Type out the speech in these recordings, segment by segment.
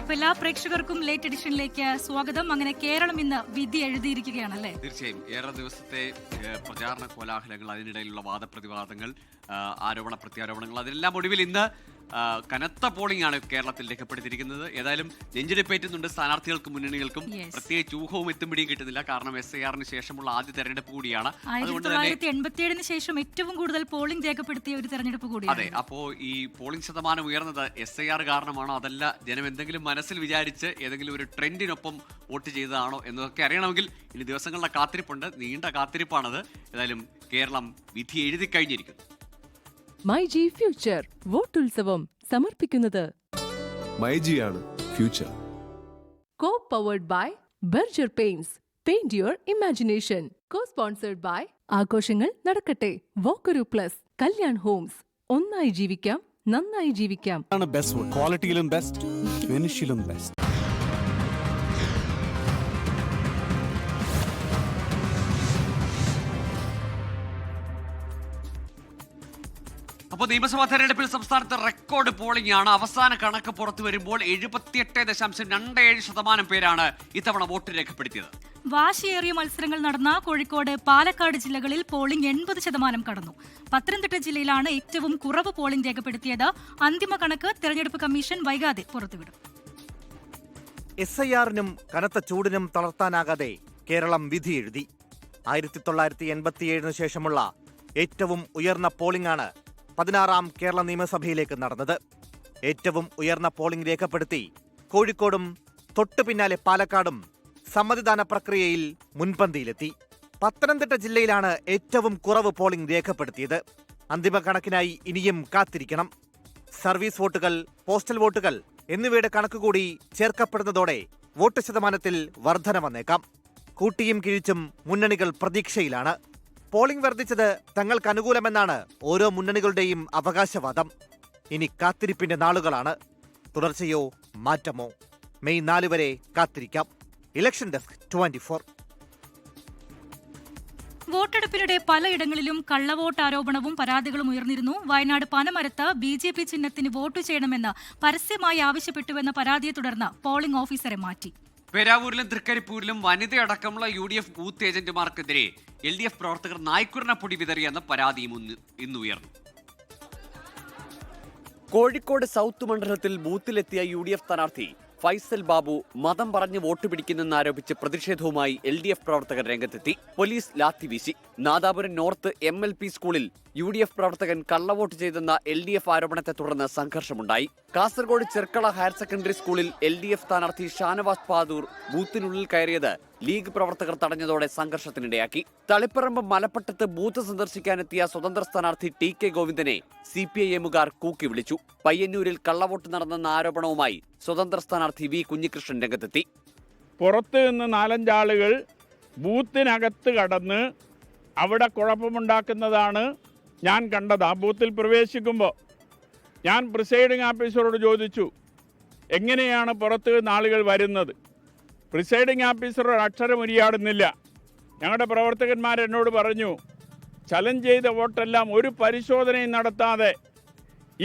അപ്പൊ എല്ലാ പ്രേക്ഷകർക്കും ലേറ്റ് എഡിഷനിലേക്ക് സ്വാഗതം. അങ്ങനെ കേരളം ഇന്ന് വിധി എഴുതിയിരിക്കുകയാണല്ലേ? തീർച്ചയായും ഏറെ ദിവസത്തെ പ്രചാരണ കോലാഹലങ്ങൾ, അതിനിടയിലുള്ള വാദപ്രതിവാദങ്ങൾ, ആരോപണ പ്രത്യാരോപണങ്ങൾ, അതിനെല്ലാം ഒടുവിൽ ഇന്ന് കനത്ത പോളിംഗ് ആണ് കേരളത്തിൽ രേഖപ്പെടുത്തിയിരിക്കുന്നത്. ഏതായാലും നെഞ്ചിടിപ്പേറ്റുന്നുണ്ട് സ്ഥാനാർത്ഥികൾക്കും മുന്നണികൾക്കും. പ്രത്യേകിച്ച് ഊഹവും എത്തുപിടിയും കിട്ടുന്നില്ല. കാരണം SIR ശേഷമുള്ള ആദ്യ തെരഞ്ഞെടുപ്പ് കൂടിയാണ്. 1987 ശേഷം ഏറ്റവും കൂടുതൽ പോളിംഗ് രേഖപ്പെടുത്തിയ ഒരു തെരഞ്ഞെടുപ്പ് കൂടിയാണ്. അതെ, അപ്പോ ഈ പോളിംഗ് ശതമാനം ഉയർന്നത് SIR കാരണമാണോ, അതല്ല ജനം എന്തെങ്കിലും മനസ്സിൽ വിചാരിച്ച് ഏതെങ്കിലും ഒരു ട്രെൻഡിനൊപ്പം വോട്ട് ചെയ്തതാണോ എന്നതൊക്കെ അറിയണമെങ്കിൽ ഇനി ദിവസങ്ങളുടെ കാത്തിരിപ്പുണ്ട്. നീണ്ട കാത്തിരിപ്പാണത്. ഏതായാലും കേരളം വിധി എഴുതി കഴിഞ്ഞിരിക്കുന്നു. മൈജി ഫ്യൂച്ചർ വോട്ടുത്സവം സമർപ്പിക്കുന്നത് മൈജിയാണ് future. Co powered by Berger paints, paint your imagination. Co sponsored by ആഘോഷങ്ങൾ നടക്കട്ടെ, വോക്കരു പ്ലസ്, കല്യാൺ ഹോംസ്. ഒന്നായി ജീവിക്കാം, നന്നായി ജീവിക്കാം. ബെസ്റ്റ് ക്വാളിറ്റിയിലും ബെസ്റ്റ്, ഫിനിഷിലും ബെസ്റ്റ്. അപ്പോൾ നിയമസഭാ തെരഞ്ഞെടുപ്പിൽ സംസ്ഥാനത്ത് റെക്കോർഡ് പോളിംഗ് ആണ്. അവസാന കണക്ക് പുറത്തു വരുമ്പോൾ 78.27% പേരാണ് ഇത്തവണ വോട്ട് രേഖപ്പെടുത്തിയത്. വാശിയേറിയ മത്സരങ്ങൾ നടന്ന കോഴിക്കോട്, പാലക്കാട് ജില്ലകളിൽ പോളിംഗ് 80% കടന്നു. പത്തനംതിട്ട ജില്ലയിലാണ് ഏറ്റവും കുറവ് പോളിംഗ് രേഖപ്പെടുത്തിയത്. അന്തിമ കണക്ക് തെരഞ്ഞെടുപ്പ് കമ്മീഷൻ വൈകാതെ പുറത്തുവിടും. SIR-നും കനത്ത ചൂടിനും തളർത്താനാകാതെ കേരളം വിധി എഴുതി. 1987 ശേഷമുള്ള ഏറ്റവും ഉയർന്ന പോളിംഗ് ആണ് 16ാം കേരള നിയമസഭയിലേക്ക് നടന്നത്. ഏറ്റവും ഉയർന്ന പോളിംഗ് രേഖപ്പെടുത്തി കോഴിക്കോടും തൊട്ടു പിന്നാലെ പാലക്കാടും സമ്മതിദാന പ്രക്രിയയിൽ മുൻപന്തിയിലെത്തി. പത്തനംതിട്ട ജില്ലയിലാണ് ഏറ്റവും കുറവ് പോളിംഗ് രേഖപ്പെടുത്തിയത്. അന്തിമ കണക്കിനായി ഇനിയും കാത്തിരിക്കണം. സർവീസ് വോട്ടുകൾ, പോസ്റ്റൽ വോട്ടുകൾ എന്നിവയുടെ കണക്കുകൂടി ചേർക്കപ്പെടുന്നതോടെ വോട്ട് ശതമാനത്തിൽ വർധന വന്നേക്കാം. കൂട്ടിയും കിഴിച്ചും മുന്നണികൾ പ്രതീക്ഷയിലാണ്. പോളിംഗ് വർദ്ധിച്ചത് തങ്ങൾക്ക് അനുകൂലമെന്നാണ് ഓരോ മുന്നണികളുടെയും അവകാശവാദം. ഇനി കാത്തിരിപ്പിന്റെ നാളുകളാണ്. തുടർച്ചയോ മാറ്റമോ? മെയ് 4 വരെ കാത്തിരിക്കാം. Election desk 24. വോട്ടെടുപ്പിനിടെ പലയിടങ്ങളിലും കള്ളവോട്ട് ആരോപണവും പരാതികളും ഉയർന്നിരുന്നു. വയനാട് പനമരത്ത് BJP ചിഹ്നത്തിന് വോട്ട് ചെയ്യണമെന്ന് പരസ്യമായി ആവശ്യപ്പെട്ടുവെന്ന പരാതിയെ തുടർന്ന് പോളിംഗ് ഓഫീസറെ മാറ്റി. പേരാവൂരിലും തൃക്കരിപ്പൂരിലും വനിതയടക്കമുള്ള UDF ബൂത്ത് ഏജന്റുമാർക്കെതിരെ LDF പ്രവർത്തകർ നായ്ക്കുരണപ്പൊടി വിതറിയെന്ന പരാതിയും ഇന്ന് ഉയർന്നു. കോഴിക്കോട് സൗത്ത് മണ്ഡലത്തിൽ ബൂത്തിലെത്തിയ UDF സ്ഥാനാർത്ഥി ഫൈസൽ ബാബു മതം പറഞ്ഞ് വോട്ട് പിടിക്കുന്നെന്നാരോപിച്ച് പ്രതിഷേധവുമായി LDF പ്രവർത്തകർ രംഗത്തെത്തി. പോലീസ് ലാത്തി വീശി. നാദാപുരം നോർത്ത് MLP സ്കൂളിൽ UDF പ്രവർത്തകൻ കള്ളവോട്ട് ചെയ്തെന്ന LDF ആരോപണത്തെ തുടർന്ന് സംഘർഷമുണ്ടായി. കാസർഗോഡ് ചെർക്കള ഹയർ സെക്കൻഡറി സ്കൂളിൽ LDF സ്ഥാനാർത്ഥി ഷാനവാസ് പാദൂർ ബൂത്തിനുള്ളിൽ കയറിയത് ലീഗ് പ്രവർത്തകർ തടഞ്ഞതോടെ സംഘർഷത്തിനിടയാക്കി. തളിപ്പറമ്പ് മലപ്പട്ടത്ത് ബൂത്ത് സന്ദർശിക്കാനെത്തിയ സ്വതന്ത്ര സ്ഥാനാർത്ഥി TK ഗോവിന്ദനെ CPIM-കാർ കൂക്കി വിളിച്ചു. പയ്യന്നൂരിൽ കള്ളവോട്ട് നടന്നെന്ന ആരോപണവുമായി സ്വതന്ത്ര സ്ഥാനാർത്ഥി V കുഞ്ഞികൃഷ്ണൻ രംഗത്തെത്തി. പുറത്ത് നിന്ന് 4-5 ആളുകൾ ബൂത്തിനകത്ത് കടന്ന് അവിടെ കുഴപ്പമുണ്ടാക്കുന്നതാണ് ഞാൻ കണ്ടത്. ആ ബൂത്തിൽ പ്രവേശിക്കുമ്പോൾ ഞാൻ പ്രിസൈഡിംഗ് ഓഫീസറോട് ചോദിച്ചു, എങ്ങനെയാണ് പുറത്ത് നിന്ന് ആളുകൾ വരുന്നത്? പ്രിസൈഡിംഗ് ഓഫീസർ ഒരു അക്ഷരം ഉരിയാടുന്നില്ല. ഞങ്ങളുടെ പ്രവർത്തകന്മാരെന്നോട് പറഞ്ഞു, ചലഞ്ച് ചെയ്ത വോട്ടെല്ലാം ഒരു പരിശോധനയും നടത്താതെ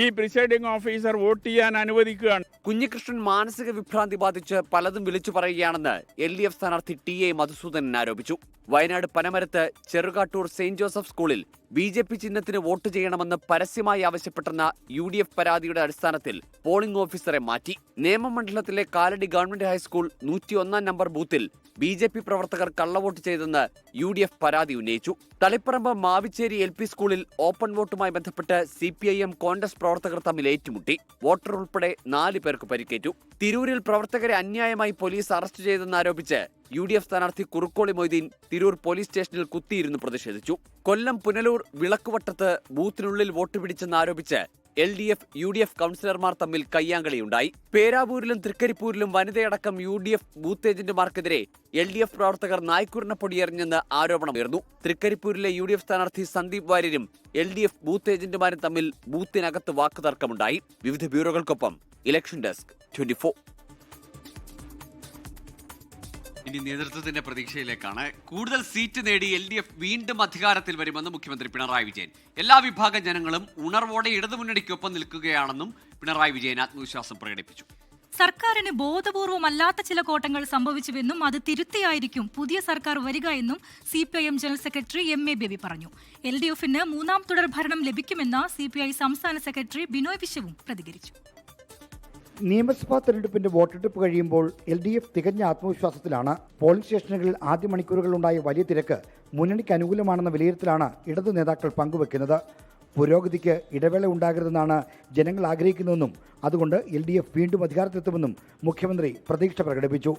ഈ പ്രിസൈഡിംഗ് ഓഫീസർ വോട്ട് ചെയ്യാൻ അനുവദിക്കുകയാണ്. കുഞ്ഞികൃഷ്ണൻ മാനസിക വിഭ്രാന്തി ബാധിച്ച് പലതും വിളിച്ചു പറയുകയാണെന്ന് LDF സ്ഥാനാർത്ഥി TA മധുസൂദനൻ ആരോപിച്ചു. വയനാട് പനമരത്ത് ചെറുകാട്ടൂർ സെന്റ് ജോസഫ് സ്കൂളിൽ BJP ചിഹ്നത്തിന് വോട്ട് ചെയ്യണമെന്ന് പരസ്യമായി ആവശ്യപ്പെട്ടെന്ന UDF പരാതിയുടെ അടിസ്ഥാനത്തിൽ പോളിംഗ് ഓഫീസറെ മാറ്റി. നേമമണ്ഡലത്തിലെ കാലടി ഗവൺമെന്റ് ഹൈസ്കൂൾ 101 നമ്പർ ബൂത്തിൽ BJP പ്രവർത്തകർ കള്ളവോട്ട് ചെയ്തെന്ന് UDF പരാതി ഉന്നയിച്ചു. തളിപ്പറമ്പ് മാവിച്ചേരി LP സ്കൂളിൽ ഓപ്പൺ വോട്ടുമായി ബന്ധപ്പെട്ട് CPIM കോൺഗ്രസ് പ്രവർത്തകർ തമ്മിൽ ഏറ്റുമുട്ടി. വോട്ടർ ഉൾപ്പെടെ 4 പേർക്ക് പരിക്കേറ്റു. തിരൂരിൽ പ്രവർത്തകരെ അന്യായമായി പോലീസ് അറസ്റ്റ് ചെയ്തെന്നാരോപിച്ച് UDF സ്ഥാനാർത്ഥി കുറുക്കോളി മൊയ്തീൻ തിരൂർ പോലീസ് സ്റ്റേഷനിൽ കുത്തിയിരുന്ന് പ്രതിഷേധിച്ചു. Kollam Punalur വിളക്കുവട്ടത്ത് ബൂത്തിനുള്ളിൽ vote പിടിച്ചെന്നാരോപിച്ച് LDF UDF കൗൺസിലർമാർ തമ്മിൽ കയ്യാങ്കളിയുണ്ടായി. പേരാവൂരിലും തൃക്കരിപ്പൂരിലും വനിതയടക്കം UDF ബൂത്ത് ഏജന്റുമാർക്കെതിരെ LDF പ്രവർത്തകർ നായ്ക്കുരണപ്പൊടിയെറിഞ്ഞെന്ന് ആരോപണമുയർന്നു. തൃക്കരിപ്പൂരിലെ UDF സ്ഥാനാർത്ഥി സന്ദീപ് വാര്യരും LDF ബൂത്ത് ഏജന്റുമാരും തമ്മിൽ ബൂത്തിനകത്ത് വാക്കുതർക്കമുണ്ടായി. വിവിധ ബ്യൂറോകൾക്കൊപ്പം ഇലക്ഷൻ ഡെസ്ക് 24. ഇനി നേതൃത്വത്തിന്റെ പ്രതീക്ഷയിലേക്കാണ്. കൂടുതൽ സീറ്റ് നേടി LDF വീണ്ടും അധികാരത്തിൽ വരുമെന്ന് മുഖ്യമന്ത്രി പിണറായി വിജയൻ. എല്ലാ വിഭാഗം ജനങ്ങളും ഉണർവോടെ ഇടതുമുന്നണിക്കൊപ്പം നിൽക്കുകയാണെന്നും പിണറായി വിജയൻ ആത്മവിശ്വാസം പ്രകടിപ്പിച്ചു. സർക്കാരിന് ബോധപൂർവമല്ലാത്ത ചില കോട്ടങ്ങൾ സംഭവിച്ചുവെന്നും അത് തിരുത്തിയായിരിക്കും പുതിയ സർക്കാർ വരിക എന്നും CPIM general secretary MA baby പറഞ്ഞു. LDFന് മൂന്നാം തുടർ ഭരണം ലഭിക്കുമെന്ന് CPI സംസ്ഥാന സെക്രട്ടറി ബിനോയ് വിശ്വവും പ്രതികരിച്ചു. നിയമസഭാ തെരഞ്ഞെടുപ്പിന്റെ വോട്ടെടുപ്പ് കഴിയുമ്പോൾ LDF തികഞ്ഞ ആത്മവിശ്വാസത്തിലാണ്. പോളിംഗ് സ്റ്റേഷനുകളിൽ ആദ്യ മണിക്കൂറുകളിലുണ്ടായ വലിയ തിരക്ക് മുന്നണിക്ക് അനുകൂലമാണെന്ന വിലയിരുത്തലാണ് ഇടതു നേതാക്കൾ പങ്കുവെക്കുന്നത്. പുരോഗതിക്ക് ഇടവേള ഉണ്ടാകരുതെന്നാണ് ജനങ്ങൾ ആഗ്രഹിക്കുന്നതെന്നും അതുകൊണ്ട് LDF വീണ്ടും അധികാരത്തിലെത്തുമെന്നും മുഖ്യമന്ത്രി പ്രതീക്ഷ പ്രകടിപ്പിച്ചു.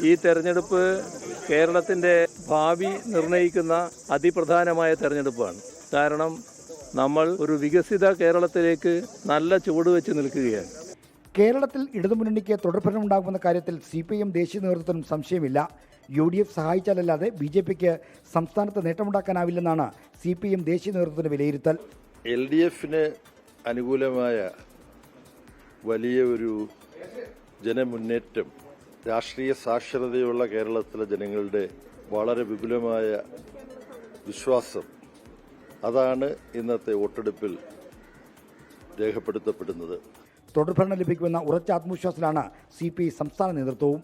ഈ തെരഞ്ഞെടുപ്പ് കേരളത്തിൻ്റെ ഭാവി നിർണ്ണയിക്കുന്ന അതിപ്രധാനമായ തെരഞ്ഞെടുപ്പാണ്. കാരണം നമ്മൾ ഒരു വികസിത കേരളത്തിലേക്ക് നല്ല ചുവടുവെച്ച് നിൽക്കുകയാണ്. കേരളത്തിൽ ഇടതുമുന്നണിക്ക് തുടർഭരണം ഉണ്ടാകുമെന്ന കാര്യത്തിൽ CPIM ദേശീയ നേതൃത്വത്തിനും സംശയമില്ല. UDF സഹായിച്ചാലല്ലാതെ BJPക്ക് സംസ്ഥാനത്ത് നേട്ടമുണ്ടാക്കാനാവില്ലെന്നാണ് CPIM ദേശീയ നേതൃത്വത്തിന്റെ വിലയിരുത്തൽ. LDFന് അനുകൂലമായ വലിയ ഒരു ജനമുന്നേറ്റം, രാഷ്ട്രീയ സാക്ഷരതയുള്ള കേരളത്തിലെ ജനങ്ങളുടെ വളരെ വിപുലമായ വിശ്വാസം, അതാണ് ഇന്നത്തെ വോട്ടെടുപ്പിൽ രേഖപ്പെടുത്തപ്പെടുന്നത്. തുടർഭരണം ലഭിക്കുമെന്ന ഉറച്ച ആത്മവിശ്വാസത്തിലാണ് CPI സംസ്ഥാന നേതൃത്വവും.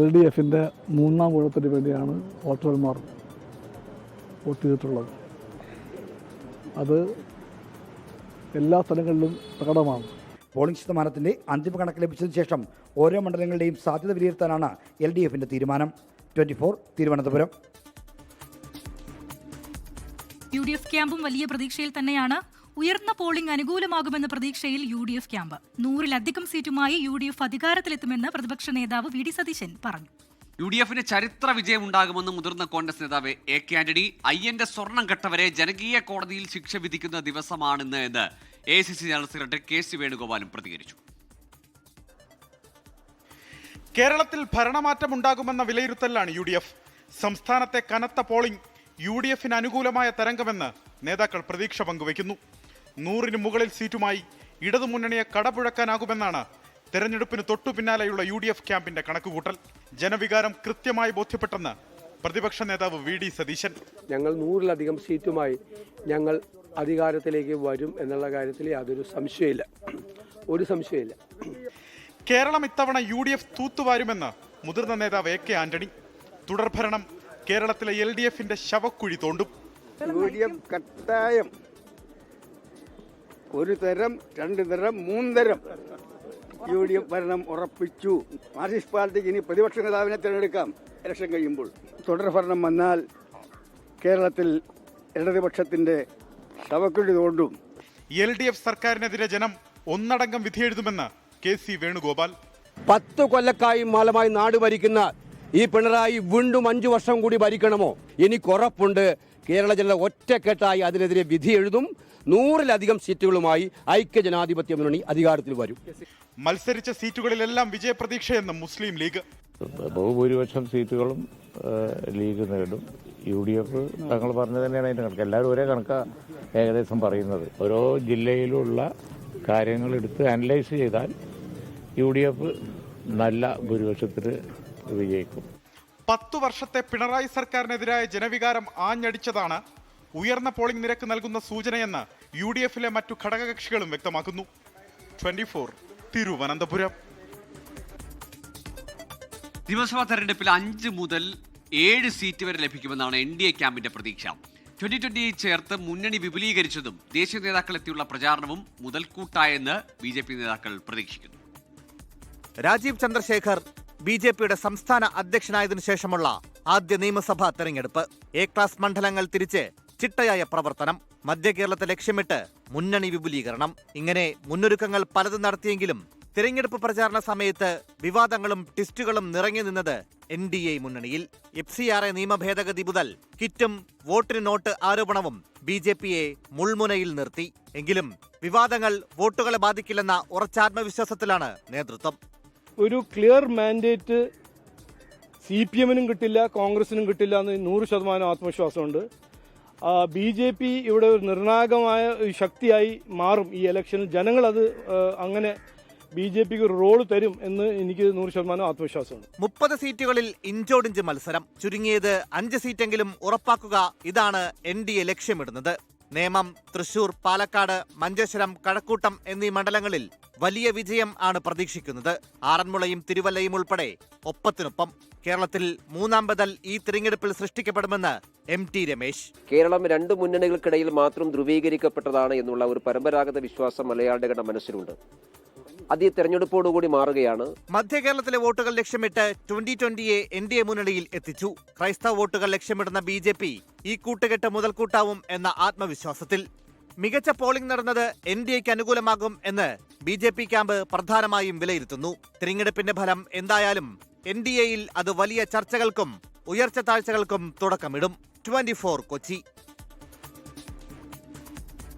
LDFന്റെ മൂന്നാം ഊഴത്തിന് വേണ്ടിയാണ് വോട്ടർമാർ വോട്ട് ചെയ്തിട്ടുള്ളത്. അത് എല്ലാ സ്ഥലങ്ങളിലും പ്രകടമാണ്. പോളിംഗ് ശതമാനത്തിന്റെ അന്തിമ കണക്ക് ലഭിച്ചതിനു ശേഷം ഓരോ മണ്ഡലങ്ങളുടെയും സാധ്യത വിലയിരുത്താനാണ് LDFന്റെ തീരുമാനം. 24 തിരുവനന്തപുരം. UDF ക്യാമ്പും വലിയ പ്രതീക്ഷയിൽ തന്നെയാണ്. ഉയർന്ന പോളിംഗ് അനുകൂലമാകുമെന്ന പ്രതീക്ഷയിൽ UDF ക്യാമ്പ്. 100-ലധികം സീറ്റുമായി UDF അധികാരത്തിലെത്തുമെന്ന് പ്രതിപക്ഷ നേതാവ് VD സതീശൻ പറഞ്ഞു. UDFന് ചരിത്ര വിജയം ഉണ്ടാകുമെന്ന് മുതിർന്ന കോൺഗ്രസ് നേതാവ് AK ആന്റണി. അയ്യന്റെ സ്വർണം കെട്ടവരെ ജനകീയ കോടതിയിൽ ശിക്ഷ വിധിക്കുന്ന ദിവസമാണിന്ന് എന്ന് AICC ജനറൽ സെക്രട്ടറി KC വേണുഗോപാലും പ്രതികരിച്ചു. കേരളത്തിൽ ഭരണമാറ്റം ഉണ്ടാകുമെന്ന വിലയിരുത്തലാണ് UDF. സംസ്ഥാനത്തെ കനത്ത പോളിംഗ് UDFന് അനുകൂലമായ തരംഗമെന്ന് നേതാക്കൾ പ്രതീക്ഷ പങ്കുവയ്ക്കുന്നു. 100-ന് മുകളിൽ സീറ്റുമായി ഇടതുമുന്നണിയെ കടപുഴക്കാനാകുമെന്നാണ് തെരഞ്ഞെടുപ്പിന് തൊട്ടു പിന്നാലെയുള്ള UDF ക്യാമ്പിന്റെ കണക്കുകൂട്ടൽ. ജനവികാരം കൃത്യമായി ബോധ്യപ്പെട്ടെന്ന് പ്രതിപക്ഷ നേതാവ് VD സതീശൻ. ഞങ്ങൾ 100-ലധികം സീറ്റുമായി ഞങ്ങൾ അധികാരത്തിലേക്ക് വരും എന്നുള്ള കാര്യത്തിൽ യാതൊരു സംശയമില്ല, ഒരു സംശയമില്ല. കേരളം ഇത്തവണ UDF തൂത്തുവാരുമെന്ന് മുതിർന്ന നേതാവ് AK ആന്റണി. തുടർഭരണം കേരളത്തിലെ LDFന്റെ ശവക്കുഴി തോണ്ടും. UDF കട്ടായം ഒരു തരം, 2 തരം, 3 തരം UDF ഭരണം ഉറപ്പിച്ചു. മാർക്സിസ്റ്റ് പാർട്ടിക്ക് ഇനി പ്രതിപക്ഷ നേതാവിനെ തിരഞ്ഞെടുക്കാം ഇലക്ഷൻ കഴിയുമ്പോൾ. തുടർഭരണം വന്നാൽ കേരളത്തിൽ ഇടതുപക്ഷത്തിന്റെ ശവക്കുഴി തോണ്ടും. LDF സർക്കാരിനെതിരെ ജനം ഒന്നടങ്കം വിധിയെഴുതുമെന്ന് KC വേണുഗോപാൽ. 10 കൊല്ലക്കാലമായി നാട് ഭരിക്കുന്ന ഈ പിണറായി വീണ്ടും 5 വർഷം കൂടി ഭരിക്കണമോ? എനിക്ക് ഉറപ്പുണ്ട്, കേരള ജനത ഒറ്റക്കെട്ടായി അതിനെതിരെ വിധി എഴുതും. 100-ലധികം സീറ്റുകളുമായി ഐക്യജനാധിപത്യ മുന്നണി അധികാരത്തിൽ വരും. മത്സരിച്ച സീറ്റുകളിലെല്ലാം വിജയപ്രതീക്ഷയെന്ന് മുസ്ലിം ലീഗ്. ബഹുഭൂരിപക്ഷം സീറ്റുകളും ലീഗ് നേടും. UDF തങ്ങൾ പറഞ്ഞു തന്നെയാണ് അതിന്റെ കണക്ക്. എല്ലാവരും ഒരേ കണക്കാ ഏകദേശം പറയുന്നത്. ഓരോ ജില്ലയിലുള്ള കാര്യങ്ങൾ എടുത്ത് അനലൈസ് ചെയ്താൽ UDF നല്ല ഭൂരിപക്ഷത്തിൽ വിജയിക്കും. 10 വർഷത്തെ പിണറായി സർക്കാരിനെതിരായ ജനവികാരം ആഞ്ഞടിച്ചതാണ് ഉയർന്ന പോളിംഗ് നിരക്ക് നൽകുന്ന സൂചനയെന്ന് UDFലെ മറ്റു ഘടകകക്ഷികളും വ്യക്തമാക്കുന്നു. 24 തിരുവനന്തപുരം. നിയമസഭാ തെരഞ്ഞെടുപ്പിൽ 5 മുതൽ 7 സീറ്റ് വരെ ലഭിക്കുമെന്നാണ് NDA ക്യാമ്പിന്റെ പ്രതീക്ഷ. 2020 ചേർത്ത് മുന്നണി വിപുലീകരിച്ചതും ദേശീയ നേതാക്കളെത്തിയുള്ള പ്രചാരണവും മുതൽക്കൂട്ടായെന്ന് BJP നേതാക്കൾ പ്രതീക്ഷിക്കുന്നു. രാജീവ് ചന്ദ്രശേഖർ BJPയുടെ സംസ്ഥാന അധ്യക്ഷനായതിനു ശേഷമുള്ള ആദ്യ നിയമസഭാ തെരഞ്ഞെടുപ്പ്. A-ക്ലാസ് മണ്ഡലങ്ങൾ തിരിച്ച് ചിട്ടയായ പ്രവർത്തനം, മധ്യ കേരളത്തെ ലക്ഷ്യമിട്ട് മുന്നണി വിപുലീകരണം, ഇങ്ങനെ മുന്നൊരുക്കങ്ങൾ പലതും നടത്തിയെങ്കിലും തിരഞ്ഞെടുപ്പ് പ്രചാരണ സമയത്ത് വിവാദങ്ങളും ട്വിസ്റ്റുകളും നിറഞ്ഞു നിന്നത് NDA മുന്നണിയിൽ. FCRA നിയമ ഭേദഗതി മുതൽ കിറ്റും വോട്ടിന് നോട്ട് ആരോപണവും BJPയെ മുൾമുനയിൽ നിർത്തി. എങ്കിലും വിവാദങ്ങൾ വോട്ടുകളെ ബാധിക്കില്ലെന്ന ഉറച്ചാത്മവിശ്വാസത്തിലാണ് നേതൃത്വം. ഒരു ക്ലിയർ മാൻഡേറ്റ് CPMനും കിട്ടില്ല, കോൺഗ്രസിനും കിട്ടില്ല എന്ന് 100% ആത്മവിശ്വാസമുണ്ട്. BJP ഇവിടെ ഒരു നിർണായകമായ ശക്തിയായി മാറും ഈ ഇലക്ഷനിൽ. ജനങ്ങളത് അങ്ങനെ BJPക്ക് ഒരു റോൾ തരും എന്ന് എനിക്ക് 100% ആത്മവിശ്വാസമുണ്ട്. 30 സീറ്റുകളിൽ ഇഞ്ചോടിഞ്ച് മത്സരം, ചുരുങ്ങിയത് 5 സീറ്റെങ്കിലും ഉറപ്പാക്കുക, ഇതാണ് NDA ലക്ഷ്യമിടുന്നത്. നേമം, തൃശൂർ, പാലക്കാട്, മഞ്ചേശ്വരം, കഴക്കൂട്ടം എന്നീ മണ്ഡലങ്ങളിൽ വലിയ വിജയം ആണ് പ്രതീക്ഷിക്കുന്നത്. ആറന്മുളയും തിരുവല്ലയും ഉൾപ്പെടെ ഒപ്പത്തിനൊപ്പം കേരളത്തിൽ മൂന്നാം ബദൽ ഈ തിരഞ്ഞെടുപ്പിൽ സൃഷ്ടിക്കപ്പെടുമെന്ന് MT രമേശ്. കേരളം രണ്ട് മുന്നണികൾക്കിടയിൽ മാത്രം ധ്രുവീകരിക്കപ്പെട്ടതാണ് എന്നുള്ള ഒരു പരമ്പരാഗത വിശ്വാസം മലയാളികളുടെ മനസ്സിലുണ്ട്. അത് ഈ തെരഞ്ഞെടുപ്പോടുകൂടി മാറുകയാണ്. മധ്യ കേരളത്തിലെ വോട്ടുകൾ ലക്ഷ്യമിട്ട് 2020-യെ NDA മുന്നണിയിൽ എത്തിച്ചു. ക്രൈസ്തവ വോട്ടുകൾ ലക്ഷ്യമിടുന്ന BJP ഈ കൂട്ടുകെട്ട് മുതൽക്കൂട്ടാവും എന്ന ആത്മവിശ്വാസത്തിൽ. മികച്ച പോളിംഗ് നടന്നത് NDAക്ക് അനുകൂലമാകും എന്ന് BJP ക്യാമ്പ് പ്രധാനമായും വിലയിരുത്തുന്നു. തിരഞ്ഞെടുപ്പിന്റെ ഫലം എന്തായാലും NDAയിൽ അത് വലിയ ചർച്ചകൾക്കും ഉയർച്ച താഴ്ചകൾക്കും തുടക്കമിടും. 24 കൊച്ചി.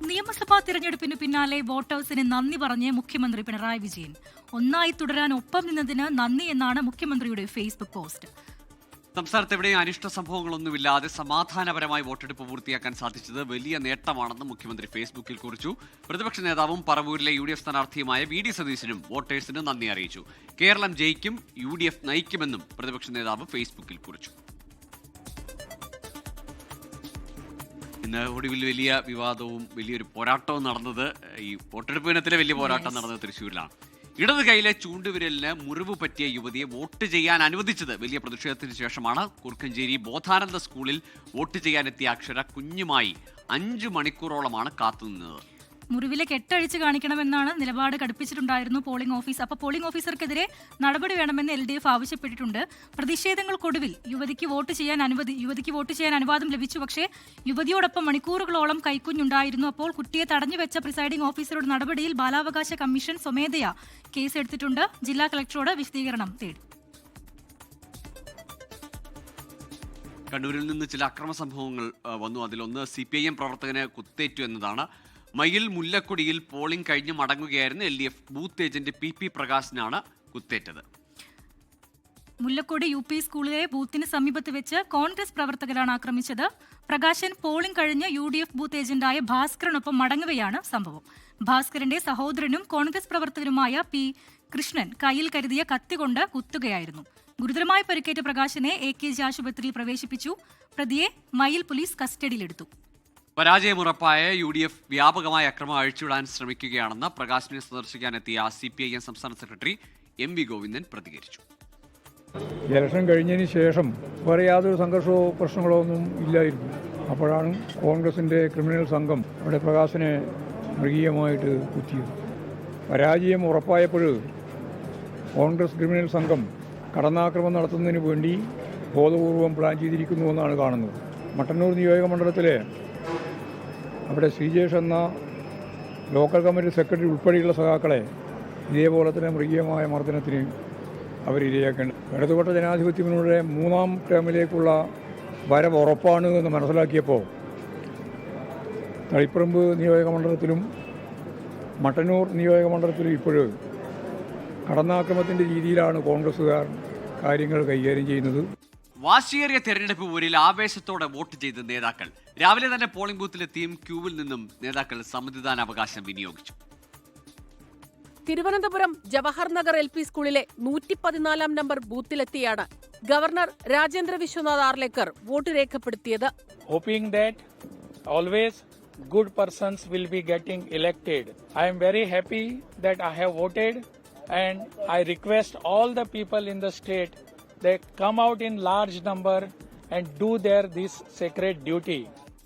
നിയമസഭാ തിരഞ്ഞെടുപ്പിന് പിന്നാലെ വോട്ടേഴ്സിന് നന്ദി പറഞ്ഞ് മുഖ്യമന്ത്രി പിണറായി വിജയൻ. ഒന്നായി തുടരാൻ ഒപ്പം നിന്നതിന് നന്ദി എന്നാണ് മുഖ്യമന്ത്രിയുടെ ഫേസ്ബുക്ക് പോസ്റ്റ്. സംസ്ഥാനത്ത് എവിടെയും അനിഷ്ട സംഭവങ്ങളൊന്നുമില്ലാതെ സമാധാനപരമായി വോട്ടെടുപ്പ് പൂർത്തിയാക്കാൻ സാധിച്ചത് വലിയ നേട്ടമാണെന്ന് മുഖ്യമന്ത്രി ഫേസ്ബുക്കിൽ കുറിച്ചു. പ്രതിപക്ഷ നേതാവും പറവൂരിലെ UDF സ്ഥാനാർത്ഥിയുമായ VD സതീശനും വോട്ടേഴ്സിന് നന്ദി അറിയിച്ചു. കേരളം ജയിക്കും, UDF നയിക്കുമെന്നും പ്രതിപക്ഷ നേതാവ് ഫേസ്ബുക്കിൽ കുറിച്ചു. ഇന്ന് ഒടുവിൽ വലിയ വിവാദവും വലിയൊരു പോരാട്ടവും നടന്നത്, ഈ വോട്ടെടുപ്പ് ദിനത്തിലെ വലിയ പോരാട്ടം നടന്നത് തൃശ്ശൂരിലാണ്. ഇടത് കൈയിലെ ചൂണ്ടുവിരലിന് മുറിവ് പറ്റിയ യുവതിയെ വോട്ട് ചെയ്യാൻ അനുവദിച്ചത് വലിയ പ്രതിഷേധത്തിന് ശേഷമാണ്. കുറുക്കഞ്ചേരി ബോധാനന്ദ സ്കൂളിൽ വോട്ട് ചെയ്യാനെത്തിയ അക്ഷര കുഞ്ഞുമായി 5 മണിക്കൂറോളമാണ് കാത്തുനിന്നത്. മുറിവിലെ കെട്ടഴിച്ച് കാണിക്കണമെന്നാണ് നിലപാട് കടുപ്പിച്ചിട്ടുണ്ടായിരുന്നു പോളിംഗ് ഓഫീസ്. അപ്പോൾ പോളിംഗ് ഓഫീസർക്കെതിരെ നടപടി വേണമെന്ന് LDF ആവശ്യപ്പെട്ടിട്ടുണ്ട്. പ്രതിഷേധങ്ങൾക്കൊടുവിൽ യുവതിക്ക് വോട്ട് ചെയ്യാൻ അനുവാദം ലഭിച്ചു. പക്ഷേ യുവതിയോടൊപ്പം മണിക്കൂറുകളോളം കൈക്കുഞ്ഞുണ്ടായിരുന്നു. അപ്പോൾ കുട്ടിയെ തടഞ്ഞുവെച്ച പ്രിസൈഡിംഗ് ഓഫീസറുടെ നടപടിയിൽ ബാലാവകാശ കമ്മീഷൻ സ്വമേധയാ കേസെടുത്തിട്ടുണ്ട്. ജില്ലാ കളക്ടറോട് വിശദീകരണം തേടി. കണ്ണൂരിൽ നിന്ന് ചില അക്രമ സംഭവങ്ങൾ വന്നു. അതിലൊന്ന് CPIM പ്രവർത്തകന് കുത്തേറ്റു എന്നതാണ്. മയിൽ മുല്ലക്കൊടിയിൽ പോളിംഗ് കഴിഞ്ഞ് മടങ്ങുകയായിരുന്നു LDF booth agent PP പ്രകാശിനാണ് കുത്തേറ്റത്. Mullakode UP സ്കൂളിലെ ബൂത്തിന് സമീപത്ത് വെച്ച് കോൺഗ്രസ് പ്രവർത്തകരാണ് ആക്രമിച്ചത്. പ്രകാശൻ പോളിംഗ് കഴിഞ്ഞ് UDF ബൂത്ത് ഏജന്റായ ഭാസ്കരനൊപ്പം മടങ്ങുകയാണ് സംഭവം. ഭാസ്കരന്റെ സഹോദരനും കോൺഗ്രസ് പ്രവർത്തകനുമായ P കൃഷ്ണൻ കയ്യിൽ കരുതിയ കത്തികൊണ്ട് കുത്തുകയായിരുന്നു. ഗുരുതരമായി പരിക്കേറ്റ പ്രകാശനെ AKG ആശുപത്രിയിൽ പ്രവേശിപ്പിച്ചു. പ്രതിയെ മയിൽ പോലീസ് കസ്റ്റഡിയിലെടുത്തു. പരാജയമുറപ്പായ UDF വ്യാപകമായ അക്രമം അഴിച്ചുവിടാൻ ശ്രമിക്കുകയാണെന്ന് പ്രകാശിനെ സന്ദർശിക്കാനെത്തിയ CPIM സംസ്ഥാന സെക്രട്ടറി MV ഗോവിന്ദൻ പ്രതികരിച്ചു. ഇലക്ഷൻ കഴിഞ്ഞതിന് ശേഷം വേറെ യാതൊരു സംഘർഷമോ പ്രശ്നങ്ങളോ ഒന്നും ഇല്ലായിരുന്നു. അപ്പോഴാണ് കോൺഗ്രസിൻ്റെ ക്രിമിനൽ സംഘം അവിടെ പ്രകാശിനെ മൃഗീയമായിട്ട് കുത്തിയത്. പരാജയം ഉറപ്പായപ്പോൾ കോൺഗ്രസ് ക്രിമിനൽ സംഘം കടന്നാക്രമണം നടത്തുന്നതിന് വേണ്ടി ബോധപൂർവം പ്ലാൻ ചെയ്തിരിക്കുന്നുവെന്നാണ് കാണുന്നത്. മട്ടന്നൂർ നിയോജക മണ്ഡലത്തിലെ അവിടെ ശ്രീജേഷ് എന്ന ലോക്കൽ കമ്മിറ്റി സെക്രട്ടറി ഉൾപ്പെടെയുള്ള സഖാക്കളെ ഇതേപോലെ തന്നെ മൃഗീയമായ മർദ്ദനത്തിന് അവരിരയാക്കേണ്ടത്. ഇടതുപക്ഷ ജനാധിപത്യത്തിലൂടെ 3ാം ടേമിലേക്കുള്ള വരവ് ഉറപ്പാണ് എന്ന് മനസ്സിലാക്കിയപ്പോൾ തളിപ്പറമ്പ് നിയോജക മണ്ഡലത്തിലും മട്ടന്നൂർ നിയോജക മണ്ഡലത്തിലും ഇപ്പോഴും കടന്നാക്രമണത്തിൻ്റെ രീതിയിലാണ് കോൺഗ്രസ്സുകാർ കാര്യങ്ങൾ കൈകാര്യം ചെയ്യുന്നത്. വാശിയേറിയ തെരഞ്ഞെടുപ്പ് പോരിൽ ആവേശത്തോടെ വോട്ട് ചെയ്ത നേതാക്കൾ രാവിലെ തന്നെ പോളിംഗ് ബൂത്തിലെത്തിയും ക്യൂവിൽ നിന്നും നേതാക്കൾ സമ്മതിദാനാവകാശം വിനിയോഗിച്ചു. തിരുവനന്തപുരം ജവഹർ നഗർ LP സ്കൂളിലെ 114 നമ്പർ ബൂത്തിലെത്തിയാണ് ഗവർണർ രാജേന്ദ്ര വിശ്വനാഥ് ആർലേക്കർ വോട്ട് രേഖപ്പെടുത്തിയത്. Hoping that always good persons will be getting elected. I am very happy that I have voted and I request all the people in the state that come out in large number and do this sacred duty.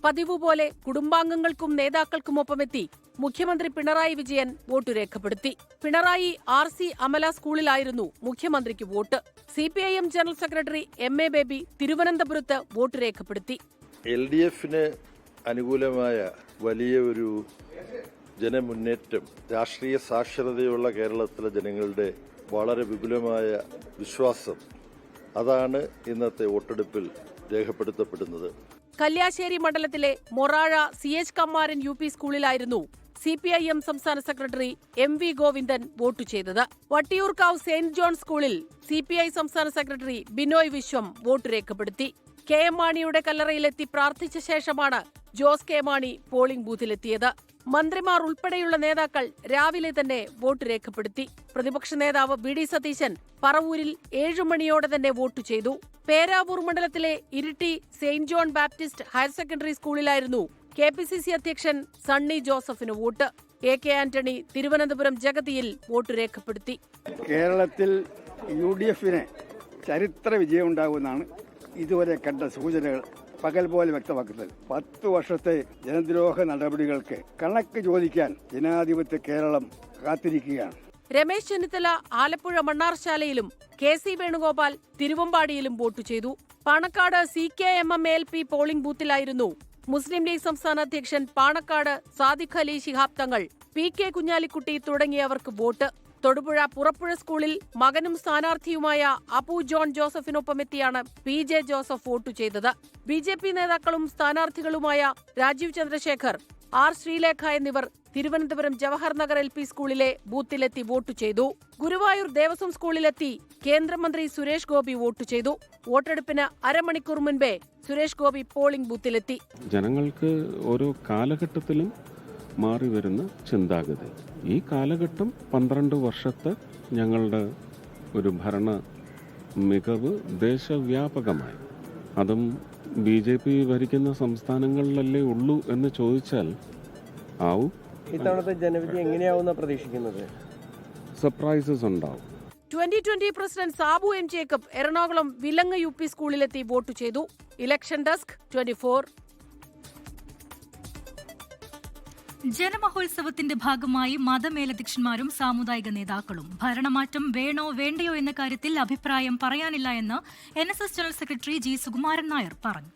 പതിവ് പോലെ കുടുംബാംഗങ്ങൾക്കും നേതാക്കൾക്കുമൊപ്പമെത്തി മുഖ്യമന്ത്രി Pinarayi Vijayan vote രേഖപ്പെടുത്തി. Pinarayi RC Amala സ്കൂളിലായിരുന്നു മുഖ്യമന്ത്രിക്ക് vote. CPIM general secretary MA baby തിരുവനന്തപുരത്ത് vote രേഖപ്പെടുത്തി. LDFന് അനുകൂലമായ വലിയ ഒരു ജനമുന്നേറ്റം, രാഷ്ട്രീയ സാക്ഷരതയുള്ള കേരളത്തിലെ ജനങ്ങളുടെ വളരെ വിപുലമായ വിശ്വാസം, അതാണ് ഇന്നത്തെ വോട്ടെടുപ്പിൽ രേഖപ്പെടുത്തപ്പെടുന്നത്. കല്യാശ്ശേരി മണ്ഡലത്തിലെ മൊറാഴ CH കമ്മാരൻ UP സ്കൂളിലായിരുന്നു CPIM സംസ്ഥാന സെക്രട്ടറി MV ഗോവിന്ദൻ വോട്ട് ചെയ്തത്. വട്ടിയൂർക്കാവ് സെന്റ് ജോൺ സ്കൂളിൽ CPI സംസ്ഥാന സെക്രട്ടറി ബിനോയ് വിശ്വം വോട്ട് രേഖപ്പെടുത്തി. KM മാണിയുടെ കല്ലറയിലെത്തി പ്രാർത്ഥിച്ച ശേഷമാണ് ജോസ് K മാണി പോളിംഗ് ബൂത്തിലെത്തിയത്. മന്ത്രിമാർ ഉൾപ്പെടെയുള്ള നേതാക്കൾ രാവിലെ തന്നെ വോട്ട് രേഖപ്പെടുത്തി. പ്രതിപക്ഷ നേതാവ് VD സതീശൻ പറവൂരിൽ 7 മണിയോടെ തന്നെ വോട്ട് ചെയ്തു. പേരാവൂർ മണ്ഡലത്തിലെ Iritty saint John Baptist higher secondary സ്കൂളിലായിരുന്നു KPCC അധ്യക്ഷൻ സണ്ണി ജോസഫിന് വോട്ട്. AK ആന്റണി തിരുവനന്തപുരം ജഗതിയിൽ വോട്ട് രേഖപ്പെടുത്തി. കേരളത്തിൽ UDF ചരിത്ര വിജയം ഉണ്ടാകുമെന്നാണ് ഇതുവരെ കണ്ട സൂചനകൾ പകൽ പോലെ വ്യക്തമാക്കുന്നത്. 10 വർഷത്തെ ജനദ്രോഹ നടപടികൾക്ക് കണക്ക് ചോദിക്കാൻ ജനാധിപത്യ കേരളം കാത്തിരിക്കുകയാണ്. രമേശ് ചെന്നിത്തല ആലപ്പുഴ മണ്ണാർശാലയിലും KC വേണുഗോപാൽ തിരുവമ്പാടിയിലും വോട്ട് ചെയ്തു. പാണക്കാട് CKMM-LP പോളിംഗ് ബൂത്തിലായിരുന്നു മുസ്ലിം ലീഗ് സംസ്ഥാന അധ്യക്ഷൻ പാണക്കാട് സാദിഖ് അലി ശിഹാബ് തങ്ങൾ, PK കുഞ്ഞാലിക്കുട്ടി തുടങ്ങിയവർക്ക് വോട്ട്. തൊടുപുഴ പുറപ്പുഴ സ്കൂളിൽ മകനും സ്ഥാനാർത്ഥിയുമായ അപ്പു ജോൺ ജോസഫിനൊപ്പമെത്തിയാണ് PJ ജോസഫ് വോട്ട് ചെയ്തത്. BJP നേതാക്കളും സ്ഥാനാർത്ഥികളുമായ രാജീവ് ചന്ദ്രശേഖർ, R ശ്രീലേഖ എന്നിവർ തിരുവനന്തപുരം ജവഹർ നഗർ LP സ്കൂളിലെ ബൂത്തിലെത്തി വോട്ട് ചെയ്തു. ഗുരുവായൂർ ദേവസ്വം സ്കൂളിലെത്തി കേന്ദ്രമന്ത്രി സുരേഷ് ഗോപി വോട്ട് ചെയ്തു. വോട്ടെടുപ്പിന് അരമണിക്കൂർ മുൻപേ സുരേഷ് ഗോപി പോളിംഗ് ബൂത്തിലെത്തി. ജനങ്ങൾക്ക് ഓരോ കാലഘട്ടത്തിലും മാറി വരുന്ന ചിന്താഗതി, ഈ കാലഘട്ടം 12 വർഷത്തെ ഞങ്ങളുടെ ഒരു ഭരണ മികവ് ദേശവ്യാപകമായി, അതും BJP ഭരിക്കുന്ന സംസ്ഥാനങ്ങളിലല്ലേ ഉള്ളൂ എന്ന് ചോദിച്ചാൽ ആവും. ഇത്തവണത്തെ ജനവിധി എങ്ങനെയാവുന്ന പ്രതീക്ഷിക്കുന്നത്? സർപ്രൈസസ് ഉണ്ടാവും. 2020 president Sabu M Jacob Ernakulam Vilangu UP സ്കൂളിലെത്തി വോട്ട് ചെയ്തു. Election desk 24. ജനമഹോത്സവത്തിന്റെ ഭാഗമായി മതമേലധ്യക്ഷന്മാരും സാമുദായിക നേതാക്കളും ഭരണമാറ്റം വേണോ വേണ്ടയോ എന്ന കാര്യത്തിൽ അഭിപ്രായം പറയാനില്ല എന്ന് NSS general secretary G Sukumaran Nair പറഞ്ഞു.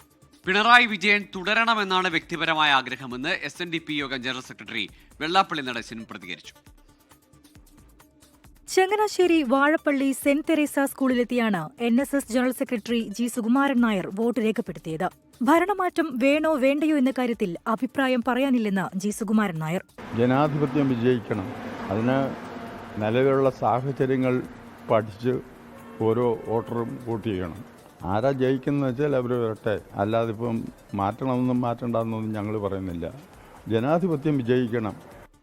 പിണറായി വിജയൻ തുടരണമെന്നാണ് വ്യക്തിപരമായ ആഗ്രഹമെന്ന് SNDP യോഗം ജനറൽ സെക്രട്ടറി വെള്ളാപ്പള്ളി നടേശൻ പ്രതികരിച്ചു. ചങ്ങനാശ്ശേരി വാഴപ്പള്ളി സെന്റ് തെരേസ സ്കൂളിലെത്തിയാണ് NSS general secretary G Sukumaran Nair vote രേഖപ്പെടുത്തിയത്. ഭരണമാറ്റം വേണോ വേണ്ടയോ എന്ന കാര്യത്തിൽ അഭിപ്രായം പറയാനില്ലെന്ന് G സുകുമാരൻ നായർ. ജനാധിപത്യം വിജയിക്കണം, അതിന് നിലവിലുള്ള സാഹചര്യങ്ങൾ പഠിച്ച് ഓരോ വോട്ടറും വോട്ട് ചെയ്യണം. ആരാ ജയിക്കുന്നത് വെച്ചാൽ അവർ വരട്ടെ, അല്ലാതെ ഇപ്പം മാറ്റണമെന്നും മാറ്റണ്ടെന്നൊന്നും ഞങ്ങൾ പറയുന്നില്ല. ജനാധിപത്യം വിജയിക്കണം.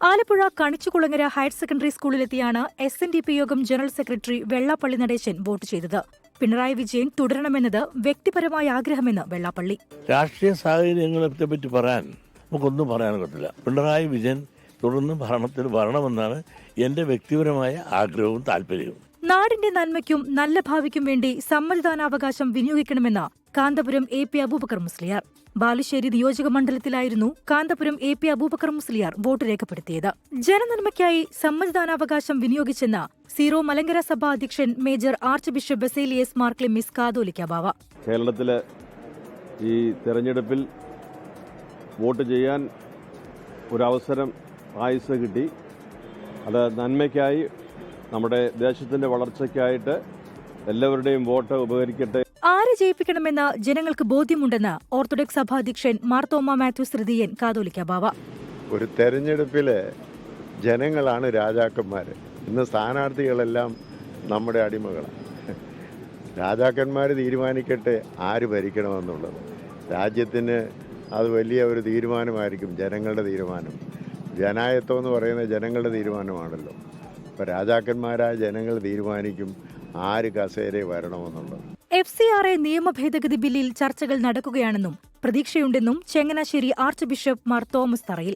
Alappuzha Kanichukulangara higher secondary സ്കൂളിലെത്തിയാണ് SNDP യോഗം general secretary Vellappally Natesan vote ചെയ്തത്. പിണറായി വിജയൻ തുടരണമെന്നത് വ്യക്തിപരമായ ആഗ്രഹമെന്ന് വെള്ളാപ്പള്ളി. രാഷ്ട്രീയ സാഹചര്യങ്ങളെ പറ്റി പറയാൻ നമുക്കൊന്നും പറയാനൊക്കത്തില്ല. പിണറായി വിജയൻ തുടർന്ന് ഭരണത്തിൽ വരണമെന്നാണ് എൻ്റെ വ്യക്തിപരമായ ആഗ്രഹവും താല്പര്യവും. നാടിന്റെ നന്മയ്ക്കും നല്ല ഭാവിക്കും വേണ്ടി സമ്മതിദാനാവകാശം വിനിയോഗിക്കണമെന്ന് കാന്തപുരം AP അബൂബക്കർ മുസ്ലിയാർ. ബാലുശ്ശേരി നിയോജക മണ്ഡലത്തിലായിരുന്നു കാന്തപുരം AP അബൂബക്കർ മുസ്ലിയാർ വോട്ട് രേഖപ്പെടുത്തിയത്. ജനനന്മയ്ക്കായി സമ്മതിദാനാവകാശം വിനിയോഗിച്ചെന്ന് സീറോ മലങ്കര സഭ അധ്യക്ഷൻ major archbishop Baselios Mar Cleemis Catholicos Bava. കേരളത്തിലെ ഈ തെരഞ്ഞെടുപ്പിൽ വോട്ട് ചെയ്യാൻ ഒരവസരം ആയുസ് കിട്ടി. അത് നന്മയ്ക്കായി, നമ്മുടെ ദേശത്തിന്റെ വളർച്ചയ്ക്കായിട്ട് എല്ലാവരുടെയും വോട്ട് ഉപകരിക്കട്ടെ. ആരെ ജയിപ്പിക്കണമെന്ന് ജനങ്ങൾക്ക് ബോധ്യമുണ്ടെന്ന് ഓർത്തഡോക്സ് സഭാധ്യക്ഷൻ മാർത്തോമ മാത്യൂസ് തൃതീയൻ കാതോലിക്ക ബാവ. ഒരു തെരഞ്ഞെടുപ്പില് ജനങ്ങളാണ് രാജാക്കന്മാർ. ഇന്ന് സ്ഥാനാർത്ഥികളെല്ലാം നമ്മുടെ അടിമകളാണ്. രാജാക്കന്മാർ തീരുമാനിക്കട്ടെ ആര് ഭരിക്കണമെന്നുള്ളത്. രാജ്യത്തിന് അത് വലിയ ഒരു തീരുമാനമായിരിക്കും, ജനങ്ങളുടെ തീരുമാനം. ജനായത്വം എന്ന് പറയുന്നത് ജനങ്ങളുടെ തീരുമാനമാണല്ലോ. അപ്പോൾ രാജാക്കന്മാരായ ജനങ്ങൾ തീരുമാനിക്കും ആര് കസേരയിൽ വരണമെന്നുള്ളത്. FCRA നിയമ ഭേദഗതി ബില്ലിൽ ചർച്ചകൾ നടക്കുകയാണെന്നും പ്രതീക്ഷയുണ്ടെന്നും ചങ്ങനാശ്ശേരി ആർച്ച് ബിഷപ്പ് മാർ തോമസ് തറയിൽ.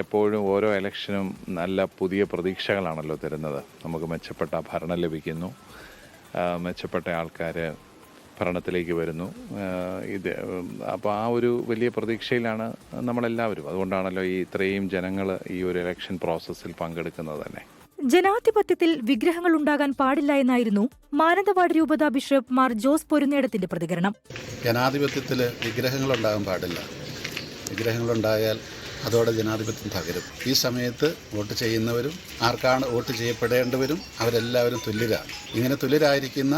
എപ്പോഴും ഓരോ ഇലക്ഷനും നല്ല പുതിയ പ്രതീക്ഷകളാണല്ലോ തരുന്നത്. നമുക്ക് മെച്ചപ്പെട്ട ഭരണം ലഭിക്കുന്നു, മെച്ചപ്പെട്ട ആൾക്കാർ ഭരണത്തിലേക്ക് വരുന്നു. അപ്പോൾ ആ ഒരു വലിയ പ്രതീക്ഷയിലാണ് നമ്മളെല്ലാവരും. അതുകൊണ്ടാണല്ലോ ഈ ഇത്രയും ജനങ്ങൾ ഈ ഒരു ഇലക്ഷൻ പ്രോസസ്സിൽ പങ്കെടുക്കുന്നത് തന്നെ. ജനാധിപത്യത്തിൽ വിഗ്രഹങ്ങൾ ഉണ്ടാകാൻ പാടില്ല എന്നായിരുന്നു മാനന്തവാടി രൂപതാ ബിഷപ്പ് മാർ ജോസ് പൊരുന്നേടത്തിന്റെ പ്രതികരണം. ജനാധിപത്യത്തിൽ വിഗ്രഹങ്ങൾ ഉണ്ടാകാൻ പാടില്ല. വിഗ്രഹങ്ങളുണ്ടായാൽ അതോടെ ജനാധിപത്യം തകരും. ഈ സമയത്ത് വോട്ട് ചെയ്യുന്നവരും ആർക്കാണ് വോട്ട് ചെയ്യപ്പെടേണ്ടവരും അവരെല്ലാവരും തുല്യരാണ്. ഇങ്ങനെ തുല്യരായിരിക്കുന്ന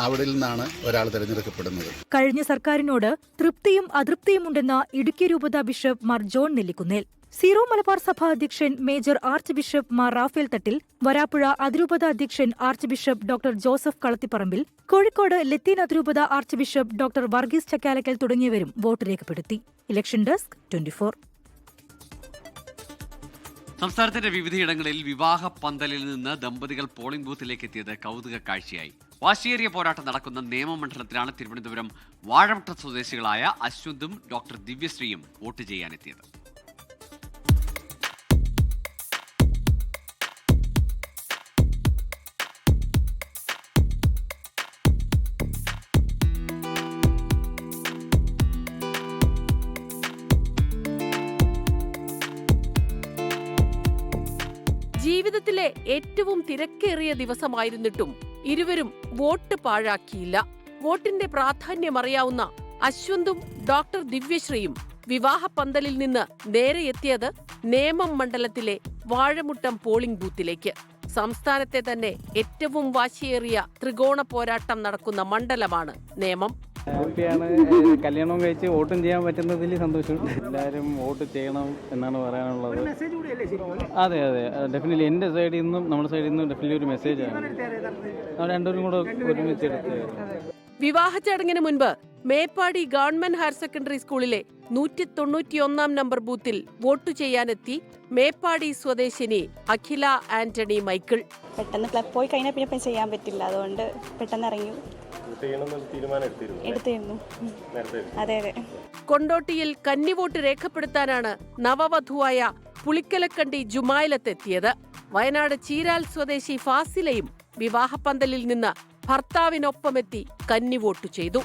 അവിടെ നിന്നാണ് ഒരാൾ തിരഞ്ഞെടുക്കപ്പെടുന്നത്. കഴിഞ്ഞ സർക്കാരിനോട് തൃപ്തിയും അതൃപ്തിയുമുണ്ടെന്ന ഇടുക്കി രൂപതാ ബിഷപ്പ് മാർ ജോൺ നെല്ലിക്കുന്നേൽ. സീറോ മലബാർ സഭ അധ്യക്ഷൻ major archbishop Mar Raphael Thattil, Varapuzha അതിരൂപത അധ്യക്ഷൻ archbishop doctor Joseph Kalathiparambil, Kozhikode ലത്തീൻ അതിരൂപത archbishop doctor Varghese Chakkalakkal തുടങ്ങിയവരും വോട്ട് രേഖപ്പെടുത്തി. Election desk 24. സംസ്ഥാനത്തിന്റെ വിവിധയിടങ്ങളിൽ വിവാഹ പന്തലിൽ നിന്ന് ദമ്പതികൾ പോളിംഗ് ബൂത്തിലേക്ക് എത്തിയത് കൗതുക കാഴ്ചയായി. വാശിയേറിയ പോരാട്ടം നടക്കുന്ന നിയമമണ്ഡലത്തിലാണ് തിരുവനന്തപുരം വാഴമുട്ട സ്വദേശികളായ അശ്വന്തും ഡോക്ടർ ദിവ്യശ്രീയും വോട്ട് ചെയ്യാനെത്തിയത്. ജീവിതത്തിലെ ഏറ്റവും തിരക്കേറിയ ദിവസമായിരുന്നിട്ടും ഇരുവരും വോട്ട് പാഴാക്കിയില്ല. വോട്ടിന്റെ പ്രാധാന്യം അറിയാവുന്ന അശ്വന്തും ഡോക്ടർ ദിവ്യശ്രീയും വിവാഹ പന്തലിൽ നിന്ന് നേരെ എത്തിയത് നേമം മണ്ഡലത്തിലെ വാഴമുട്ടം പോളിംഗ് ബൂത്തിലേക്ക്. സംസ്ഥാനത്തെ തന്നെ ഏറ്റവും വാശിയേറിയ ത്രികോണ പോരാട്ടം നടക്കുന്ന മണ്ഡലമാണ് നേമം. ാണ് കല്യാണം കഴിച്ച് വോട്ടും ചെയ്യാൻ പറ്റുന്നതിൽ സന്തോഷം. എല്ലാവരും വോട്ട് ചെയ്യണം എന്നാണ് പറയാനുള്ളത്. അതെ അതെ ഡെഫിനറ്റ്ലി എൻ്റെ സൈഡിൽ നിന്നും നമ്മുടെ സൈഡിൽ നിന്നും ഡെഫിനറ്റ്ലി ഒരു മെസ്സേജാണ്. രണ്ടുപേരും കൂടെ ഒരുമിച്ച് എടുത്ത്. വിവാഹ ചടങ്ങിന് മുൻപ് മേപ്പാടി ഗവൺമെന്റ് ഹയർ സെക്കൻഡറി സ്കൂളിലെ 191 നമ്പർ ബൂത്തിൽ വോട്ടു ചെയ്യാനെത്തി മേപ്പാടി സ്വദേശിനി അഖില ആന്റണി മൈക്കിൾ. പെട്ടെന്ന് പോയി കഴിഞ്ഞാൽ പിന്നെ ചെയ്യാൻ പറ്റില്ല, അതുകൊണ്ട് പെട്ടെന്ന് ഇറങ്ങി എടുത്തിരുന്നു. അതെ അതെ. കൊണ്ടോട്ടിയിൽ കന്നിവോട്ട് രേഖപ്പെടുത്താനാണ് നവവധുവായ പുളിക്കലക്കണ്ടി ജുമായിലത്തെത്തിയത്. വയനാട് ചീരാൽ സ്വദേശി ഫാസിലയും വിവാഹപ്പന്തലിൽ നിന്ന് ഭർത്താവിനൊപ്പമെത്തി കന്നിവോട്ട് ചെയ്തു.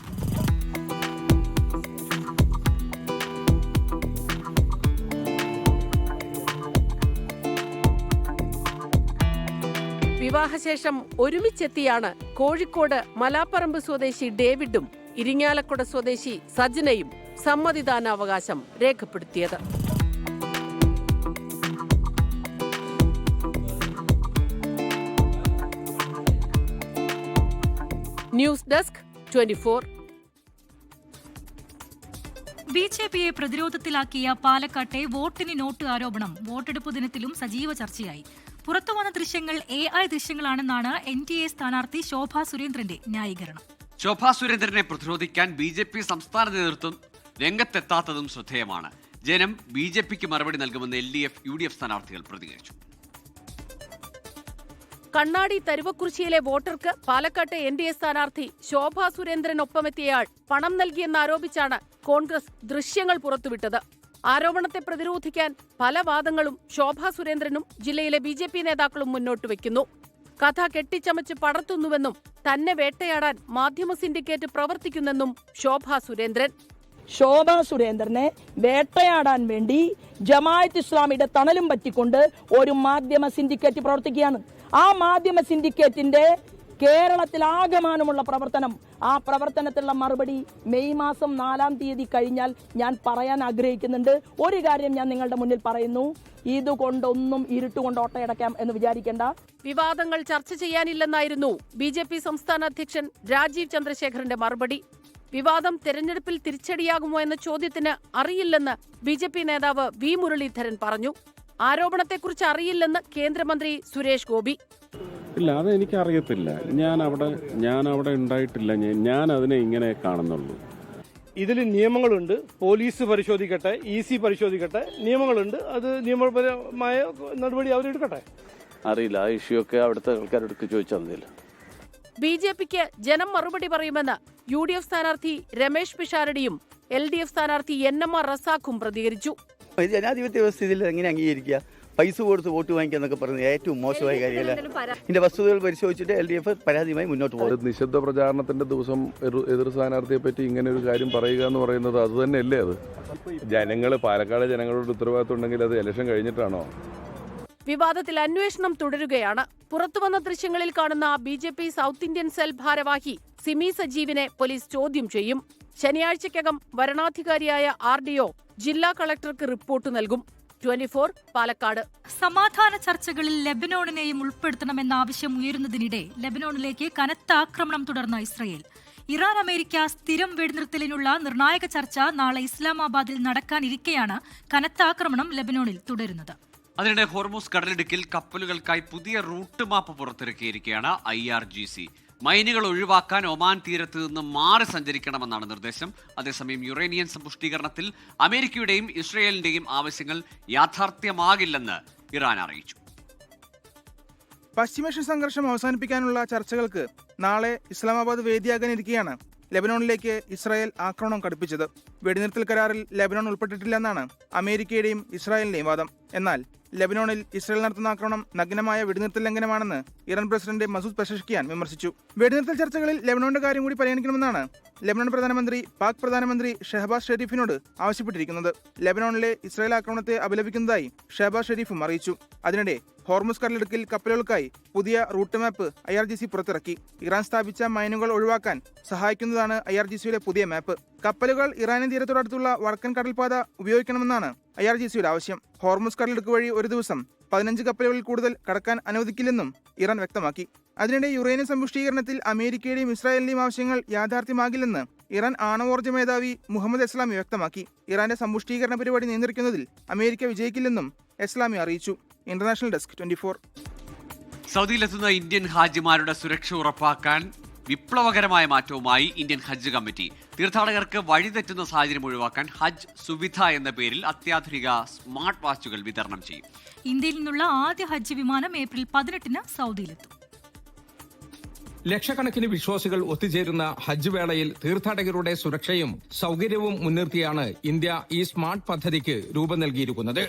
വിവാഹശേഷം ഒരുമിച്ചെത്തിയാണ് കോഴിക്കോട് മലാപ്പറമ്പ് സ്വദേശി ഡേവിഡും ഇരിങ്ങാലക്കുട സ്വദേശി സജ്നയും സമ്മതിദാനാവകാശം രേഖപ്പെടുത്തിയത്. News desk 24. ബിജെപിയെ പ്രതിരോധത്തിലാക്കിയ പാലക്കാട്ടെ വോട്ടിന് നോട്ട് ആരോപണം വോട്ടെടുപ്പ് ദിനത്തിലും സജീവ ചർച്ചയായി. പുറത്തുവന്ന ദൃശ്യങ്ങൾ AI ദൃശ്യങ്ങളാണെന്നാണ് NDA സ്ഥാനാർത്ഥി ശോഭാ സുരേന്ദ്രന്റെ ന്യായീകരണം. ശോഭാ സുരേന്ദ്രനെ പ്രതിരോധിക്കാൻ BJP സംസ്ഥാന നേതൃത്വം രംഗത്തെത്താത്തതും ശ്രദ്ധേയമാണ്. ജനം BJPക്ക് മറുപടി നൽകുമെന്ന് LDF UDF സ്ഥാനാർത്ഥികൾ പ്രതികരിച്ചു. കണ്ണാടി തരുവക്കുറിശ്ശിയിലെ വോട്ടർക്ക് പാലക്കാട്ടെ NDA സ്ഥാനാർത്ഥി ശോഭാ സുരേന്ദ്രനൊപ്പമെത്തിയയാൾ പണം നൽകിയെന്നാരോപിച്ചാണ് കോൺഗ്രസ് ദൃശ്യങ്ങൾ പുറത്തുവിട്ടത്. ആരോപണത്തെ പ്രതിരോധിക്കാൻ പല വാദങ്ങളും ശോഭാ സുരേന്ദ്രനും ജില്ലയിലെ BJP നേതാക്കളും മുന്നോട്ട് വയ്ക്കുന്നു. കഥ കെട്ടിച്ചമച്ച് പടർത്തുന്നുവെന്നും തന്നെ വേട്ടയാടാൻ മാധ്യമ സിൻഡിക്കേറ്റ് പ്രവർത്തിക്കുന്നെന്നും ശോഭാ സുരേന്ദ്രൻ. ശോഭാ സുരേന്ദ്രനെ വേട്ടയാടാൻ വേണ്ടി ജമാഅത്ത് ഇസ്ലാമിയുടെ തണലും പറ്റിക്കൊണ്ട് ഒരു മാധ്യമ സിൻഡിക്കേറ്റ് പ്രവർത്തിക്കുകയാണ്. ആ മാധ്യമ സിൻഡിക്കേറ്റിന്റെ കേരളത്തിലാകമാനമുള്ള പ്രവർത്തനം, ആ പ്രവർത്തനത്തിലുള്ള മറുപടി മെയ് മാസം 4-ാം തീയതി കഴിഞ്ഞാൽ ഞാൻ പറയാൻ ആഗ്രഹിക്കുന്നുണ്ട്. ഒരു കാര്യം ഞാൻ നിങ്ങളുടെ മുന്നിൽ പറയുന്നു, ഇതുകൊണ്ടൊന്നും ഇരുട്ടുകൊണ്ട് ഓട്ടയടക്കാം എന്ന് വിചാരിക്കേണ്ട. വിവാദങ്ങൾ ചർച്ച ചെയ്യാനില്ലെന്നായിരുന്നു BJP സംസ്ഥാന അധ്യക്ഷൻ രാജീവ് ചന്ദ്രശേഖരന്റെ മറുപടി. വിവാദം തെരഞ്ഞെടുപ്പിൽ തിരിച്ചടിയാകുമോ എന്ന ചോദ്യത്തിന് അറിയില്ലെന്ന് BJP നേതാവ് V മുരളീധരൻ പറഞ്ഞു. ആരോപണത്തെക്കുറിച്ച് അറിയില്ലെന്ന് കേന്ദ്രമന്ത്രി സുരേഷ് ഗോപി. ഇല്ല, അതെനിക്ക് അറിയത്തില്ല. ഞാൻ അവിടെ ഉണ്ടായിട്ടില്ല. ഞാൻ അതിനെ ഇങ്ങനെ കാണുന്നുള്ളൂ. ഇതിൽ നിയമങ്ങളുണ്ട്. പോലീസ് പരിശോധിക്കട്ടെ, EC പരിശോധിക്കട്ടെ, നിയമങ്ങളുണ്ട്. അത് നിയമപരമായ നടപടി അവരെടുക്കട്ടെ. അറിയില്ല, ആ ഇഷ്യൂ ഒക്കെ അവിടുത്തെ ആൾക്കാരോട് ചോദിച്ചാൽ മതിയല്ലോ. BJPക്ക് ജനം മറുപടി പറയുമെന്ന് UDF സ്ഥാനാർത്ഥി രമേശ് പിഷാരടിയും LDF സ്ഥാനാർത്ഥി NMR റസാഖും പ്രതികരിച്ചു. ജനാധിപത്യ വ്യവസ്ഥയിൽ എങ്ങനെ അംഗീകരിക്കുക? പൈസ കൊടുത്ത് വോട്ട് വാങ്ങിക്കുക എന്നൊക്കെ പറയുന്നത് ഏറ്റവും മോശമായ കാര്യമല്ല. ഇതിന്റെ വസ്തുതകൾ പരിശോധിച്ചിട്ട് LDF പരാതിയുമായി മുന്നോട്ട് പോകും. നിശബ്ദ പ്രചാരണത്തിന്റെ ദിവസം എതിർ സ്ഥാനാർത്ഥിയെ പറ്റി ഇങ്ങനെ ഒരു കാര്യം പറയുക എന്ന് പറയുന്നത് അത് തന്നെയല്ലേ? അത് പാലക്കാട് ജനങ്ങളോട് ഉത്തരവാദിത്വം ഉണ്ടെങ്കിൽ അത് ഇലക്ഷൻ കഴിഞ്ഞിട്ടാണോ? വിവാദത്തിൽ അന്വേഷണം തുടരുകയാണ്. പുറത്തുവന്ന ദൃശ്യങ്ങളിൽ കാണുന്ന BJP സൗത്ത് ഇന്ത്യൻ സെൽ ഭാരവാഹി സിമി സജീവിനെ പോലീസ് ചോദ്യം ചെയ്യും. ശനിയാഴ്ചയ്ക്കകം വരണാധികാരിയായ RDO ജില്ലാ കളക്ടർക്ക് റിപ്പോർട്ട് നൽകും. 24 പാലക്കാട്. സമാധാന ചർച്ചകളിൽ ലെബനോണിനെയും ഉൾപ്പെടുത്തണമെന്ന ആവശ്യം ഉയരുന്നതിനിടെ ലെബനോണിലേക്ക് കനത്ത ആക്രമണം തുടർന്ന ഇസ്രയേൽ. ഇറാൻ അമേരിക്ക സ്ഥിരം വെടിനിർത്തലിനുള്ള നിർണായക ചർച്ച നാളെ ഇസ്ലാമാബാദിൽ നടക്കാനിരിക്കെയാണ് കനത്ത ആക്രമണം ലെബനോണിൽ തുടരുന്നത്. അതിനിടെ ഹോർമൂസ് കടലിടുക്കിൽ കപ്പലുകൾക്കായി പുതിയ റൂട്ട് മാപ്പ് പുറത്തിറക്കിയിരിക്കുകയാണ് IRGC. മൈനുകൾ ഒഴിവാക്കാൻ ഒമാൻ തീരത്ത് നിന്ന് മാറി സഞ്ചരിക്കണമെന്നാണ് നിർദ്ദേശം. അതേസമയം യുറേനിയൻ സമ്പുഷ്ടീകരണത്തിൽ അമേരിക്കയുടെയും ഇസ്രയേലിന്റെയും ആവശ്യങ്ങൾ യാഥാർത്ഥ്യമാകില്ലെന്ന് ഇറാൻ അറിയിച്ചു. പശ്ചിമേഷ്യൻ സംഘർഷം അവസാനിപ്പിക്കാനുള്ള ചർച്ചകൾക്ക് നാളെ ഇസ്ലാമാബാദ് വേദിയാകാനിരിക്കെയാണ് ലെബനോണിലേക്ക് ഇസ്രായേൽ ആക്രമണം കടുപ്പിച്ചത്. വെടിനിർത്തൽ കരാറിൽ ലെബനോൺ ഉൾപ്പെട്ടിട്ടില്ലെന്നാണ് അമേരിക്കയുടെയും ഇസ്രായേലിന്റെയും വാദം. എന്നാൽ ലെബനോണിൽ ഇസ്രായേൽ നടത്തുന്ന ആക്രമണം നഗ്നമായ വെടിനിർത്തൽ ലംഘനമാണെന്ന് ഇറാൻ പ്രസിഡന്റ് മസൂദ് പെസഷ്കിയാൻ വിമർശിച്ചു. വെടിനിർത്തൽ ചർച്ചകളിൽ ലെബനോണിന്റെ കാര്യം കൂടി പരിഗണിക്കണമെന്നാണ് ലെബനോൺ പ്രധാനമന്ത്രി പാക് പ്രധാനമന്ത്രി ഷെഹബാസ് ഷെരീഫിനോട് ആവശ്യപ്പെട്ടിരിക്കുന്നത്. ലെബനോണിലെ ഇസ്രായേൽ ആക്രമണത്തെ അപലപിക്കുന്നതായി ഷെഹബാസ് ഷെരീഫും അറിയിച്ചു. അതിനിടെ ഹോർമുസ് കടലിടുക്കിൽ കപ്പലുകൾക്കായി പുതിയ റൂട്ട് മാപ്പ് IRGC പുറത്തിറക്കി. ഇറാൻ സ്ഥാപിച്ച മൈനുകൾ ഒഴിവാക്കാൻ സഹായിക്കുന്നതാണ് IRGCയുടെ പുതിയ മാപ്പ്. കപ്പലുകൾ ഇറാനിയൻ തീരത്തോടടുത്തുള്ള വടക്കൻ കടൽപാത ഉപയോഗിക്കണമെന്നാണ് IRGCയുടെ ആവശ്യം. ഹോർമുസ് കടലിടുക്ക് വഴി ഒരു ദിവസം 15 കപ്പലുകളിൽ കൂടുതൽ കടക്കാൻ അനുവദിക്കില്ലെന്നും ഇറാൻ വ്യക്തമാക്കി. അതിനിടെ യുറേനിയം സമ്പുഷ്ടീകരണത്തിൽ അമേരിക്കയുടെയും ഇസ്രായേലിന്റെയും ആവശ്യങ്ങൾ യാഥാർത്ഥ്യമാകില്ലെന്ന് ഇറാൻ ആണവോർജ്ജ മേധാവി മുഹമ്മദ് എസ്ലാമി വ്യക്തമാക്കി. ഇറാന്റെ സമ്പുഷ്ടീകരണ പരിപാടി നിയന്ത്രിക്കുന്നതിൽ അമേരിക്ക വിജയിക്കില്ലെന്നും എസ്ലാമി അറിയിച്ചു. International desk 24. സൗദിയിലെത്തുന്ന ഇന്ത്യൻ ഹാജിമാരുടെ സുരക്ഷ ഉറപ്പാക്കാൻ വിപ്ലവകരമായ മാറ്റവുമായി ഇന്ത്യൻ ഹജ്ജ് കമ്മിറ്റി. തീർത്ഥാടകർക്ക് വഴിതെറ്റുന്ന സാഹചര്യം ഒഴിവാക്കാൻ ഹജ്ജ് സുവിധ എന്ന പേരിൽ അത്യാധുനിക സ്മാർട്ട് വാച്ചുകൾ വിതരണം ചെയ്യും. ഇന്ത്യയിൽ നിന്നുള്ള ആദ്യ ഹജ്ജ് വിമാനം ഏപ്രിൽ 18-ന് സൗദിയിലെത്തും. ലക്ഷക്കണക്കിന് വിശ്വാസികൾ ഒത്തുചേരുന്ന ഹജ്ജ് വേളയിൽ തീർത്ഥാടകരുടെ സുരക്ഷയും സൗകര്യവും മുൻനിർത്തിയാണ് ഇന്ത്യ ഈ സ്മാർട്ട് പദ്ധതിക്ക് രൂപം നൽകിയിരിക്കുന്നത്.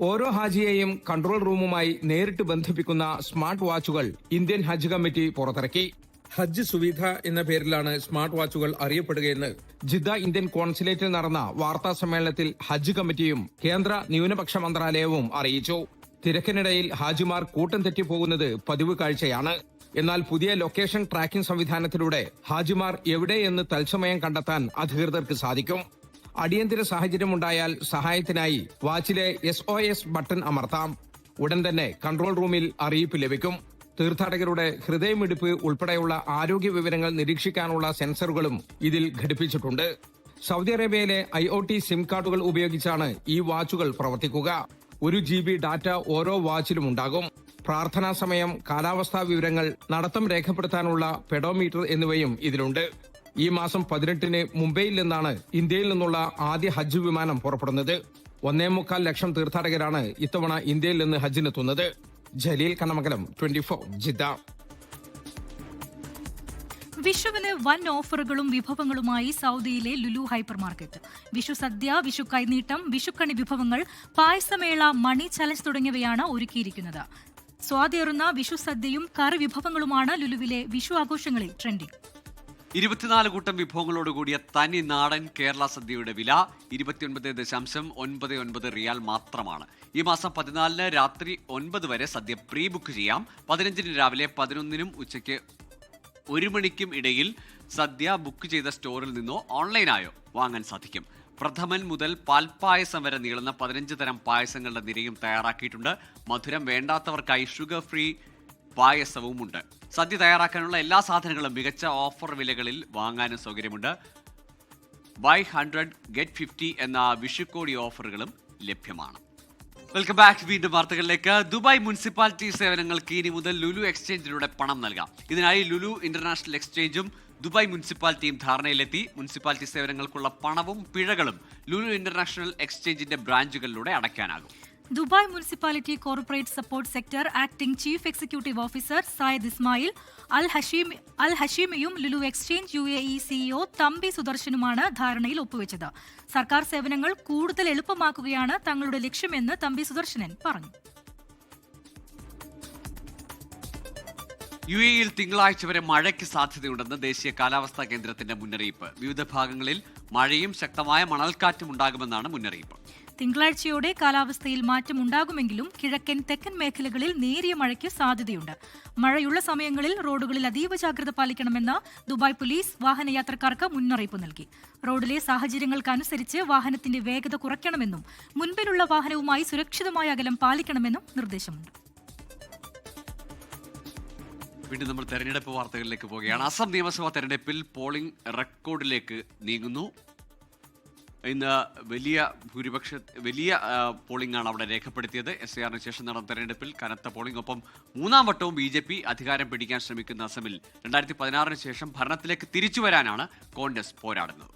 ഓരോ ഹാജിയെയും കൺട്രോൾ റൂമുമായി നേരിട്ട് ബന്ധിപ്പിക്കുന്ന സ്മാർട്ട് വാച്ചുകൾ ഇന്ത്യൻ ഹജ്ജ് കമ്മിറ്റി പുറത്തിറക്കി. ഹജ്ജ് സുവിധ എന്ന പേരിലാണ് സ്മാർട്ട് വാച്ചുകൾ അറിയപ്പെടുകയെന്ന് ജിദ്ദ ഇന്ത്യൻ കോൺസുലേറ്റിൽ നടന്ന വാർത്താ സമ്മേളനത്തിൽ ഹജ്ജ് കമ്മിറ്റിയും കേന്ദ്ര ന്യൂനപക്ഷ മന്ത്രാലയവും അറിയിച്ചു. തിരക്കിനിടയിൽ ഹാജിമാർ കൂട്ടം തെറ്റിപ്പോകുന്നത് പതിവ് കാഴ്ചയാണ്. എന്നാൽ പുതിയ ലൊക്കേഷൻ ട്രാക്കിംഗ് സംവിധാനത്തിലൂടെ ഹാജിമാർ എവിടെയെന്ന് തത്സമയം കണ്ടെത്താൻ അധികൃതർക്ക് സാധിക്കും. അടിയന്തര സാഹചര്യമുണ്ടായാൽ സഹായത്തിനായി വാച്ചിലെ SOS ബട്ടൺ അമർത്താം. ഉടൻ തന്നെ കൺട്രോൾ റൂമിൽ അറിയിപ്പ് ലഭിക്കും. തീർത്ഥാടകരുടെ ഹൃദയമിടിപ്പ് ഉൾപ്പെടെയുള്ള ആരോഗ്യ വിവരങ്ങൾ നിരീക്ഷിക്കാനുള്ള സെൻസറുകളും ഇതിൽ ഘടിപ്പിച്ചിട്ടുണ്ട്. സൗദി അറേബ്യയിലെ IoT സിം കാർഡുകൾ ഉപയോഗിച്ചാണ് ഈ വാച്ചുകൾ പ്രവർത്തിക്കുക. 1 GB ഡാറ്റ ഓരോ വാച്ചിലും ഉണ്ടാകും. പ്രാർത്ഥനാ സമയം, കാലാവസ്ഥാ വിവരങ്ങൾ, നടത്തം രേഖപ്പെടുത്താനുള്ള പെഡോമീറ്റർ എന്നിവയും ഇതിലുണ്ട്. ഈ മാസം 18-ന് മുംബൈയിൽ നിന്നാണ് ഇന്ത്യയിൽ നിന്നുള്ള ആദ്യ ഹജ്ജ് വിമാനം പുറപ്പെടുന്നത്. 1.25 ലക്ഷം തീർത്ഥാടകരാണ് ഇത്തവണ ഇന്ത്യയിൽ നിന്ന് ഹജ്ജിനെത്തുന്നത്. ജലീൽ കണ്ണമംഗലം, 24 ജിദ്ദ. വിഷുവിന് വൻ ഓഫറുകളും വിഭവങ്ങളുമായി സൗദിയിലെ ലുലു ഹൈപ്പർ മാർക്കറ്റ്. വിഷു സദ്യ, വിഷു കൈനീട്ടം, വിഷുക്കണി വിഭവങ്ങൾ, പായസമേള, മണി ചലഞ്ച് തുടങ്ങിയവയാണ് ഒരുക്കിയിരിക്കുന്നത്. സ്വാദേറുന്ന വിഷു സദ്യയും കറി വിഭവങ്ങളുമാണ് ലുലുവിലെ വിഷു ആഘോഷങ്ങളിൽ ട്രെൻഡിംഗ്. 24 കൂട്ടം വിഭവങ്ങളോടുകൂടിയ തനി നാടൻ കേരള സദ്യയുടെ വില 29.99 റിയാൽ മാത്രമാണ്. ഈ മാസം 14-ന് രാത്രി 9 വരെ സദ്യ പ്രീ ബുക്ക് ചെയ്യാം. 15-ന് രാവിലെ 11-നും ഉച്ചയ്ക്ക് 1 മണിക്കും ഇടയിൽ സദ്യ ബുക്ക് ചെയ്ത സ്റ്റോറിൽ നിന്നോ ഓൺലൈനായോ വാങ്ങാൻ സാധിക്കും. പ്രഥമൻ മുതൽ പാൽപ്പായസം വരെ നീളുന്ന 15 തരം പായസങ്ങളുടെ നിരയും തയ്യാറാക്കിയിട്ടുണ്ട്. മധുരം വേണ്ടാത്തവർക്കായി ഷുഗർ ഫ്രീ പായസവുമുണ്ട്. സദ്യ തയ്യാറാക്കാനുള്ള എല്ലാ സാധനങ്ങളും മികച്ച ഓഫർ വിലകളിൽ വാങ്ങാനും സൗകര്യമുണ്ട്. ബൈ 100 ഗെറ്റ് 50 എന്ന വിഷുക്കോടി ഓഫറുകളും ലഭ്യമാണ്. Welcome back. വീണ്ടും വാർത്തകളിലേക്ക്. ദുബായ് മുനിസിപ്പാലിറ്റി സേവനങ്ങൾക്ക് ഇനി മുതൽ ലുലു എക്സ്ചേഞ്ചിലൂടെ പണം നൽകാം. ഇതിനായി ലുലു ഇന്റർനാഷണൽ എക്സ്ചേഞ്ചും ദുബായ് മുനിസിപ്പാലിറ്റിയും ധാരണയിലെത്തി. മുനിസിപ്പാലിറ്റി സേവനങ്ങൾക്കുള്ള പണവും പിഴകളും ലുലു ഇന്റർനാഷണൽ എക്സ്ചേഞ്ചിന്റെ ബ്രാഞ്ചുകളിലൂടെ അടയ്ക്കാനാകും. Dubai municipality corporate support sector acting chief executive officer Zayed Ismail Al ഹഷീമിയും Lulu exchange UAE CEO Thampi സുദർശനുമാണ് ധാരണയിൽ ഒപ്പുവെച്ചത്. സർക്കാർ സേവനങ്ങൾ കൂടുതൽ എളുപ്പമാക്കുകയാണ് തങ്ങളുടെ ലക്ഷ്യമെന്ന് തമ്പി സുദർശനൻ പറഞ്ഞു. UAE-യിൽ തിങ്കളാഴ്ച വരെ മഴയ്ക്ക് സാധ്യതയുണ്ടെന്ന് ദേശീയ കാലാവസ്ഥാ കേന്ദ്രത്തിന്റെ മുന്നറിയിപ്പ്. വിവിധ ഭാഗങ്ങളിൽ മഴയും ശക്തമായ മണൽക്കാറ്റും ഉണ്ടാകുമെന്നാണ് മുന്നറിയിപ്പ്. തിങ്കളാഴ്ചയോടെ കാലാവസ്ഥയിൽ മാറ്റമുണ്ടാകുമെങ്കിലും കിഴക്കൻ തെക്കൻ മേഖലകളിൽ നേരിയ മഴയ്ക്ക് സാധ്യതയുണ്ട്. മഴയുള്ള സമയങ്ങളിൽ റോഡുകളിൽ അതീവ ജാഗ്രത പാലിക്കണമെന്ന് ദുബായ് പോലീസ് വാഹനയാത്രക്കാർക്ക് മുന്നറിയിപ്പ് നൽകി. റോഡിലെ സാഹചര്യങ്ങൾക്കനുസരിച്ച് വാഹനത്തിന്റെ വേഗത കുറയ്ക്കണമെന്നും മുൻപിലുള്ള വാഹനവുമായി സുരക്ഷിതമായ അകലം പാലിക്കണമെന്നും നിർദ്ദേശമുണ്ട്. വീണ്ടും നമ്മൾ തെരഞ്ഞെടുപ്പ് വാർത്തകളിലേക്ക് പോവുകയാണ്. അസം നിയമസഭാ തെരഞ്ഞെടുപ്പിൽ പോളിംഗ് റെക്കോർഡിലേക്ക് നീങ്ങുന്നു. ഇന്ന് വലിയ പോളിംഗ് ആണ് അവിടെ രേഖപ്പെടുത്തിയത്. SARന് ശേഷം നടന്ന തെരഞ്ഞെടുപ്പിൽ കനത്ത പോളിംഗ്. ഒപ്പം 3ാം വട്ടവും BJP അധികാരം പിടിക്കാൻ ശ്രമിക്കുന്ന അസമിൽ 2016-ന് ശേഷം ഭരണത്തിലേക്ക് തിരിച്ചു വരാനാണ് കോൺഗ്രസ് പോരാടുന്നത്.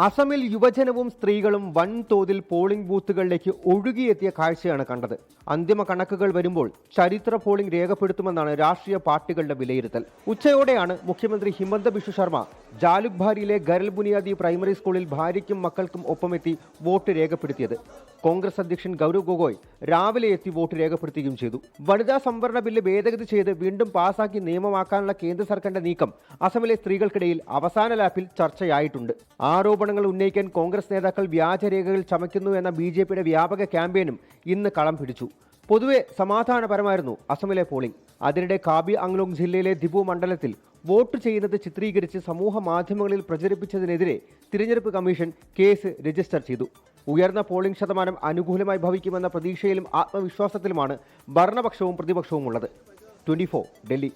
അസമിൽ യുവജനവും സ്ത്രീകളും വൻതോതിൽ പോളിംഗ് ബൂത്തുകളിലേക്ക് ഒഴുകിയെത്തിയ കാഴ്ചയാണ് കണ്ടത്. അന്തിമ കണക്കുകൾ വരുമ്പോൾ ചരിത്ര പോളിംഗ് രേഖപ്പെടുത്തുമെന്നാണ് രാഷ്ട്രീയ പാർട്ടികളുടെ വിലയിരുത്തൽ. ഉച്ചയോടെയാണ് മുഖ്യമന്ത്രി ഹിമന്ത ബിശ്വ ശർമ്മ ജാലുക്ഭാരിയിലെ ഗരൽ ബുനിയാദി പ്രൈമറി സ്കൂളിൽ ഭാര്യയ്ക്കും മക്കൾക്കും ഒപ്പമെത്തി വോട്ട് രേഖപ്പെടുത്തിയത്. കോൺഗ്രസ് അധ്യക്ഷൻ ഗൗരവ് ഗൊഗോയ് രാവിലെ എത്തി വോട്ട് രേഖപ്പെടുത്തുകയും ചെയ്തു. വനിതാ സംവരണ ബില്ല് ഭേദഗതി ചെയ്ത് വീണ്ടും പാസാക്കി നിയമമാക്കാനുള്ള കേന്ദ്ര സർക്കാരിന്റെ നീക്കം അസമിലെ സ്ത്രീകൾക്കിടയിൽ അവസാന ലാപ്പിൽ ചർച്ചയായിട്ടുണ്ട്. ആരോപണങ്ങൾ ഉന്നയിക്കാൻ കോൺഗ്രസ് നേതാക്കൾ വ്യാജരേഖകൾ ചമയ്ക്കുന്നു എന്ന BJPയുടെ വ്യാപക ക്യാമ്പയിനും ഇന്ന് കളം പിടിച്ചു. പൊതുവെ സമാധാനപരമായിരുന്നു അസമിലെ പോളിംഗ്. അതിനിടെ കാബി അങ്ലോങ് ജില്ലയിലെ ദിബു മണ്ഡലത്തിൽ വോട്ട് ചെയ്യുന്നത് ചിത്രീകരിച്ച് സമൂഹ മാധ്യമങ്ങളിൽ പ്രചരിപ്പിച്ചതിനെതിരെ തിരഞ്ഞെടുപ്പ് കമ്മീഷൻ കേസ് രജിസ്റ്റർ ചെയ്തു. ഉയർന്ന പോളിംഗ് ശതമാനം അനുകൂലമായി ഭവിക്കുമെന്ന പ്രതീക്ഷയിലും ആത്മവിശ്വാസത്തിലുമാണ് ഭരണപക്ഷവും പ്രതിപക്ഷവും ഉള്ളത്. 24 ഡൽഹി.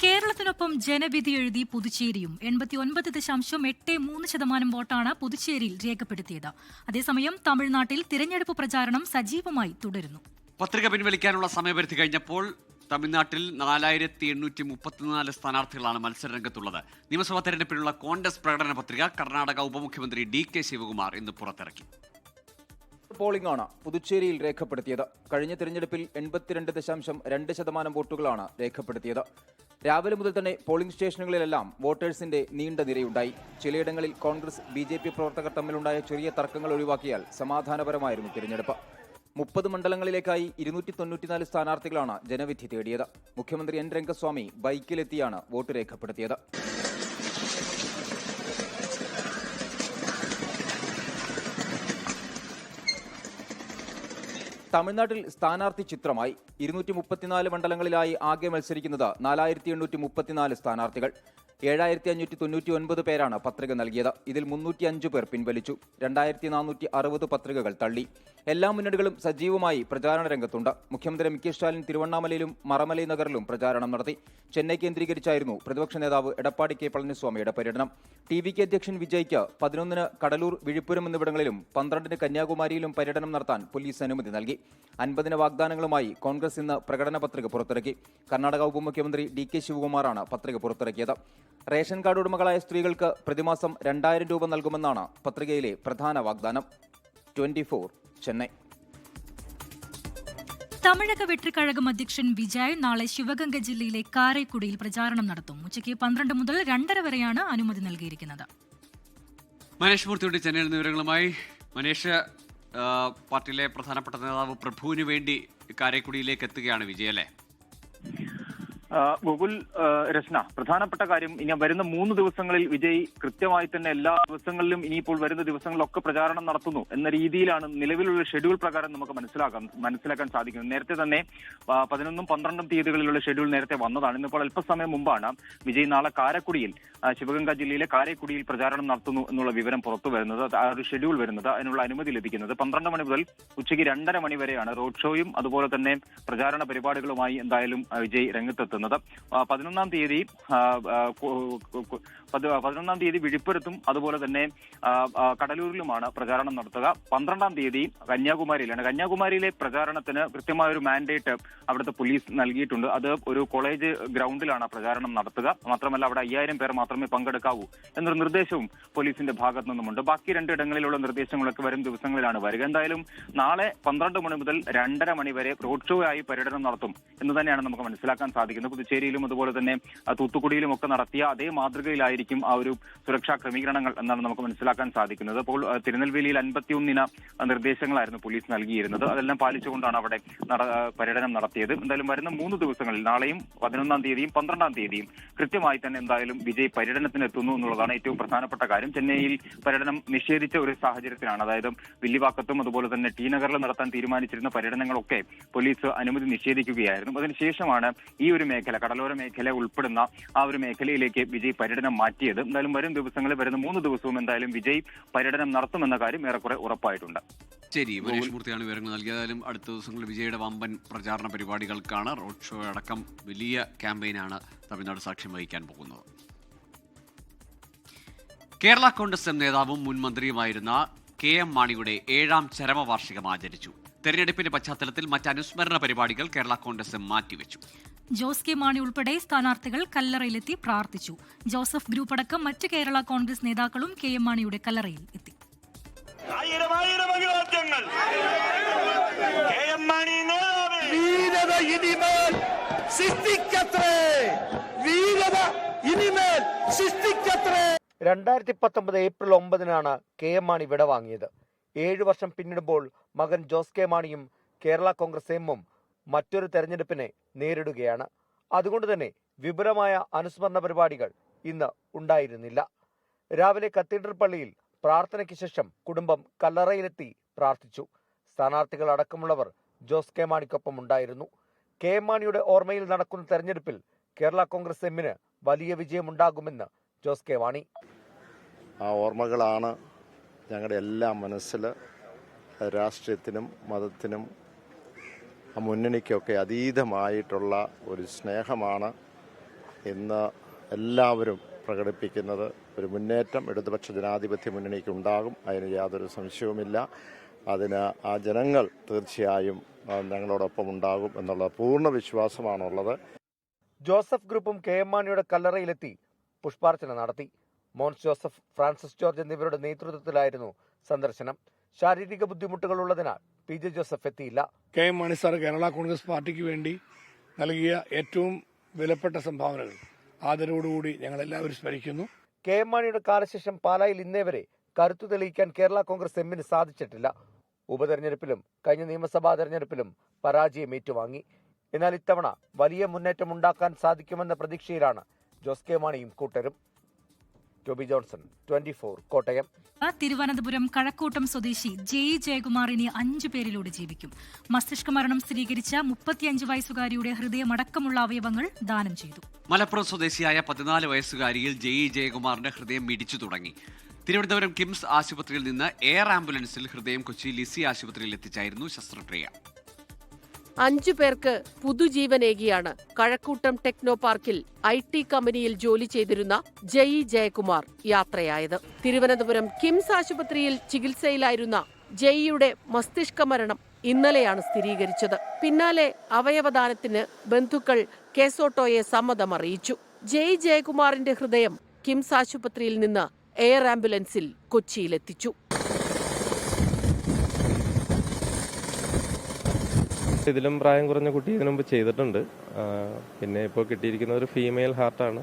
കേരളത്തിനൊപ്പം ജനവിധി എഴുതി പുതുച്ചേരിയും 89.83% വോട്ടാണ് പുതുച്ചേരിയിൽ രേഖപ്പെടുത്തിയത്. അതേസമയം തമിഴ്നാട്ടിൽ തിരഞ്ഞെടുപ്പ് പ്രചാരണം സജീവമായി തുടരുന്നു. പത്രിക പിൻവലിക്കാനുള്ള സമയപരിധി കഴിഞ്ഞപ്പോൾ തമിഴ്നാട്ടിൽ 4834 സ്ഥാനാർത്ഥികളാണ് മത്സരരംഗത്തുള്ളത്. നിയമസഭാ തെരഞ്ഞെടുപ്പിനുള്ള കോൺഗ്രസ് പ്രകടന പത്രിക കർണാടക ഉപമുഖ്യമന്ത്രി DK ശിവകുമാർ ഇന്ന് പുറത്തിറക്കി. പോളിംഗ് ആണ് പുതുച്ചേരിയിൽ രേഖപ്പെടുത്തിയത്. കഴിഞ്ഞ തിരഞ്ഞെടുപ്പിൽ 82.2% വോട്ടുകളാണ് രേഖപ്പെടുത്തിയത്. രാവിലെ മുതൽ തന്നെ പോളിംഗ് സ്റ്റേഷനുകളിലെല്ലാം വോട്ടേഴ്സിന്റെ നീണ്ട നിരയുണ്ടായി. ചിലയിടങ്ങളിൽ കോൺഗ്രസ് BJP പ്രവർത്തകർ തമ്മിലുണ്ടായ ചെറിയ തർക്കങ്ങൾ ഒഴിവാക്കിയാൽ സമാധാനപരമായിരുന്നു തിരഞ്ഞെടുപ്പ്. 30 മണ്ഡലങ്ങളിലേക്കായി 294 സ്ഥാനാർത്ഥികളാണ് ജനവിധി തേടിയത്. മുഖ്യമന്ത്രി N രംഗസ്വാമി ബൈക്കിലെത്തിയാണ് വോട്ട് രേഖപ്പെടുത്തിയത്. തമിഴ്നാട്ടിൽ സ്ഥാനാർത്ഥി ചിത്രമായി 234 മണ്ഡലങ്ങളിലായി ആകെ മത്സരിക്കുന്നത് 4834 സ്ഥാനാർത്ഥികൾ. 7599 പേരാണ് പത്രിക നൽകിയത്. ഇതിൽ 305 പേർ പിൻവലിച്ചു. 2460 പത്രികകൾ തള്ളി. എല്ലാ മുന്നണികളും സജീവമായി പ്രചാരണ രംഗത്തുണ്ട്. മുഖ്യമന്ത്രി M.K. സ്റ്റാലിൻ തിരുവണ്ണാമലയിലും മറമലൈ നഗറിലും പ്രചാരണം നടത്തി. ചെന്നൈ കേന്ദ്രീകരിച്ചായിരുന്നു പ്രതിപക്ഷ നേതാവ് എടപ്പാടി K. പളനിസ്വാമിയുടെ പര്യടനം. TVK അധ്യക്ഷൻ വിജയ്ക്ക് 11-ന് കടലൂർ, വിഴുപ്പുരം എന്നിവിടങ്ങളിലും 12-ന് കന്യാകുമാരിയിലും പര്യടനം നടത്താൻ പോലീസ് അനുമതി നൽകി. 50 വാഗ്ദാനങ്ങളുമായി കോൺഗ്രസ് ഇന്ന് പ്രകടന പത്രിക പുറത്തിറക്കി. കർണാടക ഉപമുഖ്യമന്ത്രി DK ശിവകുമാറാണ് പത്രിക പുറത്തിറക്കിയത്. റേഷൻ കാർഡ് ഉടമകളായ സ്ത്രീകൾക്ക് പ്രതിമാസം 2000 രൂപ നൽകുമെന്നാണ് പത്രികയിലെ പ്രധാന വാഗ്ദാനം. 24 ചെന്നൈ. തമിഴക വെട്രിക്കഴകം അധ്യക്ഷൻ വിജയ് നാളെ ശിവഗംഗ ജില്ലയിലെ കാരൈക്കുടിയിൽ പ്രചാരണം നടത്തും. ഉച്ചയ്ക്ക് 12 മുതൽ 2:30 വരെയാണ് അനുമതി നൽകിയിരിക്കുന്നത്. മനേഷ് മൂർത്തിയുടെ ചെന്നൈയിൽ നിന്ന് വിവരങ്ങളുമായി. മനേഷ്, പാർട്ടിയിലെ പ്രധാനപ്പെട്ട നേതാവ് പ്രഭുവിന് വേണ്ടി കാരൈക്കുടിയിലേക്ക് എത്തുകയാണ് വിജയ്, അല്ലേ? ഗൂഗിൾ രചന പ്രധാനപ്പെട്ട കാര്യം, ഇനി വരുന്ന 3 ദിവസങ്ങളിൽ വിജയ് കൃത്യമായി തന്നെ എല്ലാ ദിവസങ്ങളിലും ഇനിയിപ്പോൾ വരുന്ന ദിവസങ്ങളിലൊക്കെ പ്രചാരണം നടത്തുന്നു എന്ന രീതിയിലാണ് നിലവിലുള്ള ഷെഡ്യൂൾ പ്രകാരം നമുക്ക് മനസ്സിലാക്കാൻ സാധിക്കുന്നത്. നേരത്തെ തന്നെ 11ഉം 12ഉം തീയതികളിലുള്ള ഷെഡ്യൂൾ നേരത്തെ വന്നതാണ്. ഇന്നിപ്പോൾ അല്പസമയം മുമ്പാണ് വിജയ് നാളെ കാരക്കുടിയിൽ, ശിവഗംഗ ജില്ലയിലെ കാരക്കുടിയിൽ പ്രചാരണം നടത്തുന്നു എന്നുള്ള വിവരം പുറത്തു വരുന്നത്. ആ ഒരു ഷെഡ്യൂൾ വരുന്നത്, അതിനുള്ള അനുമതി ലഭിക്കുന്നത് 12 മണി മുതൽ ഉച്ചയ്ക്ക് 2:30 മണി വരെയാണ്. റോഡ് ഷോയും അതുപോലെ തന്നെ പ്രചാരണ പരിപാടികളുമായി എന്തായാലും വിജയ് രംഗത്തെത്തുന്നത്. 11-ാം തീയതി വിഴുപ്പുരത്തും അതുപോലെ തന്നെ കടലൂരിലുമാണ് പ്രചാരണം നടത്തുക. 12-ാം തീയതി കന്യാകുമാരിയിലാണ്. കന്യാകുമാരിയിലെ പ്രചാരണത്തിന് കൃത്യമായ ഒരു മാൻഡേറ്റ് അവിടുത്തെ പോലീസ് നൽകിയിട്ടുണ്ട്. അത് ഒരു കോളേജ് ഗ്രൗണ്ടിലാണ് പ്രചാരണം നടത്തുക. മാത്രമല്ല അവിടെ 5000 പേർ മാത്രമേ പങ്കെടുക്കാവൂ എന്നൊരു നിർദ്ദേശവും പോലീസിന്റെ ഭാഗത്തു നിന്നുമുണ്ട്. ബാക്കി 2 ഇടങ്ങളിലുള്ള നിർദ്ദേശങ്ങളൊക്കെ വരും ദിവസങ്ങളിലാണ് വരിക. എന്തായാലും നാളെ 12 മണി മുതൽ 2:30 മണി വരെ റോഡ് ഷോ ആയി പര്യടനം നടത്തും എന്ന് തന്നെയാണ് നമുക്ക് മനസ്സിലാക്കാൻ സാധിക്കുന്നത്. പുതുച്ചേരിയിലും അതുപോലെ തന്നെ തൂത്തുക്കുടിയിലും ഒക്കെ നടത്തിയ അതേ മാതൃകയിലായിരിക്കും ആ ഒരു സുരക്ഷാ ക്രമീകരണങ്ങൾ എന്നാണ് നമുക്ക് മനസ്സിലാക്കാൻ സാധിക്കുന്നത്. അപ്പോൾ തിരുനെൽവേലിയിൽ 51 നിർദ്ദേശങ്ങളായിരുന്നു പോലീസ് നൽകിയിരുന്നത്. അതെല്ലാം പാലിച്ചുകൊണ്ടാണ് അവിടെ പര്യടനം നടത്തിയത്. എന്തായാലും വരുന്ന 3 ദിവസങ്ങളിൽ നാളെയും 11-ാം തീയതിയും 12-ാം തീയതിയും കൃത്യമായി തന്നെ എന്തായാലും വിജയ് പര്യടനത്തിന് എത്തുന്നു എന്നുള്ളതാണ് ഏറ്റവും പ്രധാനപ്പെട്ട കാര്യം. ചെന്നൈയിൽ പര്യടനം നിഷേധിച്ച ഒരു സാഹചര്യത്തിലാണ്, അതായത് വില്ലിവാക്കത്തും അതുപോലെ തന്നെ ടി നഗറിൽ നടത്താൻ തീരുമാനിച്ചിരുന്ന പര്യടനങ്ങളൊക്കെ പോലീസ് അനുമതി നിഷേധിക്കുകയായിരുന്നു. അതിനുശേഷമാണ് ഈ ഒരു മേഖല, കടലോര മേഖല ഉൾപ്പെടുന്ന ആ ഒരു മേഖലയിലേക്ക് വിജയ് പര്യടനം മാറ്റിയത്. എന്തായാലും വരും ദിവസങ്ങളിൽ, വരുന്ന 3 ദിവസവും എന്തായാലും വിജയ് പര്യടനം നടത്തുമെന്ന കാര്യം ഏറെക്കുറെ ഉറപ്പായിട്ടുണ്ട്. ശരി, മനേഷ് മൂർത്തിയാണ് വിവരങ്ങൾ നൽകിയതായാലും അടുത്ത ദിവസങ്ങളിൽ വിജയുടെ വമ്പൻ പ്രചാരണ പരിപാടികൾക്കാണ്, റോഡ് ഷോ അടക്കം വലിയ ക്യാമ്പയിനാണ് തമിഴ്നാട് സാക്ഷ്യം വഹിക്കാൻ പോകുന്നത്. കേരള കോൺഗ്രസ് നേതാവും മുൻ മന്ത്രിയുമായിരുന്ന KM മാണിയുടെ 7ാം ചരമവാർഷികം ആചരിച്ചു. തെരഞ്ഞെടുപ്പിന്റെ പശ്ചാത്തലത്തിൽ മറ്റ് അനുസ്മരണ പരിപാടികൾ കേരള കോൺഗ്രസ് മാറ്റിവെച്ചു. ജോസ് കെ മാണി ഉൾപ്പെടെ സ്ഥാനാർത്ഥികൾ കല്ലറയിലെത്തി പ്രാർത്ഥിച്ചു. ജോസഫ് ഗ്രൂപ്പ് അടക്കം മറ്റ് കേരള കോൺഗ്രസ് നേതാക്കളും KM മാണിയുടെ കല്ലറയിൽ എത്തി. വീരത ഇനിമേൽ സൃഷ്ടിക്കത്രേ, വീരത ഇനിമേൽ സൃഷ്ടിക്കത്രേ. 2019 ഏപ്രിൽ 9 KM മാണി വിടവാങ്ങിയത്. 7 വർഷം പിന്നിടുമ്പോൾ മകൻ ജോസ് കെ മാണിയും കേരള കോൺഗ്രസ് എമ്മും മറ്റൊരു തെരഞ്ഞെടുപ്പിനെ നേരിടുകയാണ്. അതുകൊണ്ട് തന്നെ വിപുലമായ അനുസ്മരണ പരിപാടികൾ ഇന്ന് ഉണ്ടായിരുന്നില്ല. രാവിലെ കത്തീഡ്രൽ പള്ളിയിൽ പ്രാർത്ഥനയ്ക്ക് ശേഷം കുടുംബം കല്ലറയിലെത്തി പ്രാർത്ഥിച്ചു. സ്ഥാനാർത്ഥികൾ അടക്കമുള്ളവർ ജോസ് കെ മാണിക്കൊപ്പം ഉണ്ടായിരുന്നു. KM മാണിയുടെ ഓർമ്മയിൽ നടക്കുന്ന തെരഞ്ഞെടുപ്പിൽ കേരള കോൺഗ്രസ് എമ്മിന് വലിയ വിജയമുണ്ടാകുമെന്ന് ജോസ് കെ മാണി. ആ ഓർമ്മകളാണ് ഞങ്ങളുടെ എല്ലാ മനസ്സിൽ. രാഷ്ട്രീയത്തിനും മതത്തിനും ആ മുന്നണിക്കൊക്കെ അതീതമായിട്ടുള്ള ഒരു സ്നേഹമാണ് ഇന്ന് എല്ലാവരും പ്രകടിപ്പിക്കുന്നത്. ഒരു മുന്നേറ്റം ഇടതുപക്ഷ ജനാധിപത്യ മുന്നണിക്ക് ഉണ്ടാകും, അതിന് യാതൊരു സംശയവുമില്ല. അതിന് ആ ജനങ്ങൾ തീർച്ചയായും ഞങ്ങളോടൊപ്പം ഉണ്ടാകും എന്നുള്ള പൂർണ്ണ വിശ്വാസമാണുള്ളത്. ജോസഫ് ഗ്രൂപ്പും KM മാണിയുടെ കല്ലറയിലെത്തി പുഷ്പാർച്ചന നടത്തി. മോൻസ് ജോസഫ്, ഫ്രാൻസിസ് ജോർജ് എന്നിവരുടെ നേതൃത്വത്തിലായിരുന്നു സന്ദർശനം. ശാരീരിക ബുദ്ധിമുട്ടുകൾ ഉള്ളതിനാൽ PJ ജോസഫ് എത്തിയില്ല. KM മാണി സാർ കേരള കോൺഗ്രസ് പാർട്ടിക്ക് വേണ്ടി നൽകിയ ഏറ്റവും വിലപ്പെട്ട സംഭാവനകൾ ആദരവോടുകൂടി ഞങ്ങൾ എല്ലാവരും സ്മരിക്കുന്നു. KM മാണിയുടെ കാലശേഷം പാലായിൽ ഇന്നേവരെ കരുത്തു തെളിയിക്കാൻ കേരള കോൺഗ്രസ് എമ്മിന് സാധിച്ചിട്ടില്ല. ഉപതെരഞ്ഞെടുപ്പിലും കഴിഞ്ഞ നിയമസഭാ തെരഞ്ഞെടുപ്പിലും പരാജയം ഏറ്റുവാങ്ങി. എന്നാൽ ഇത്തവണ വലിയ മുന്നേറ്റം ഉണ്ടാക്കാൻ സാധിക്കുമെന്ന പ്രതീക്ഷയിലാണ് ജോസ് കെ മാണിയും കൂട്ടരും. ടോബി ജോൺസൺ, 24 കോട്ടയം. തിരുവനന്തപുരം കഴക്കൂട്ടം സ്വദേശി ജെയ് ജയകുമാർ ഇനി 5 പേരിലൂടെ ജീവിക്കും. മസ്തിഷ്ക മരണം സ്ഥിരീകരിച്ച 35 വയസ്സുകാരിയുടെ ഹൃദയമടക്കമുള്ള അവയവങ്ങൾ ദാനം ചെയ്തു. മലപ്പുറം സ്വദേശിയായ 14 വയസ്സുകാരിയിൽ ജയകുമാറിന്റെ ഹൃദയം മിടിച്ചു തുടങ്ങി. തിരുവനന്തപുരം കിംസ് ആശുപത്രിയിൽ നിന്ന് എയർ ആംബുലൻസിൽ ഹൃദയം കൊച്ചി ലിസി ആശുപത്രിയിൽ എത്തിച്ചായിരുന്നു ശസ്ത്രക്രിയ. 5 പേർക്ക് പുതുജീവനേകിയാണ് കഴക്കൂട്ടം ടെക്നോ പാർക്കിൽ IT കമ്പനിയിൽ ജോലി ചെയ്തിരുന്ന ജയകുമാർ യാത്രയായത്. തിരുവനന്തപുരം കിംസ് ആശുപത്രിയിൽ ചികിത്സയിലായിരുന്ന ജയിയുടെ മസ്തിഷ്ക മരണം ഇന്നലെയാണ് സ്ഥിരീകരിച്ചത്. പിന്നാലെ അവയവദാനത്തിന് ബന്ധുക്കൾ കേസോട്ടോയെ സമ്മതമറിയിച്ചു. ജയകുമാറിന്റെ ഹൃദയം കിംസ് ആശുപത്രിയിൽ നിന്ന് എയർ ആംബുലൻസിൽ കൊച്ചിയിലെത്തിച്ചു. ഇതിലും പ്രായം കുറഞ്ഞ കുട്ടി ഇതിനു മുമ്പ് ചെയ്തിട്ടുണ്ട്. പിന്നെ ഇപ്പോൾ കിട്ടിയിരിക്കുന്ന ഒരു ഫീമെയിൽ ഹാർട്ടാണ്.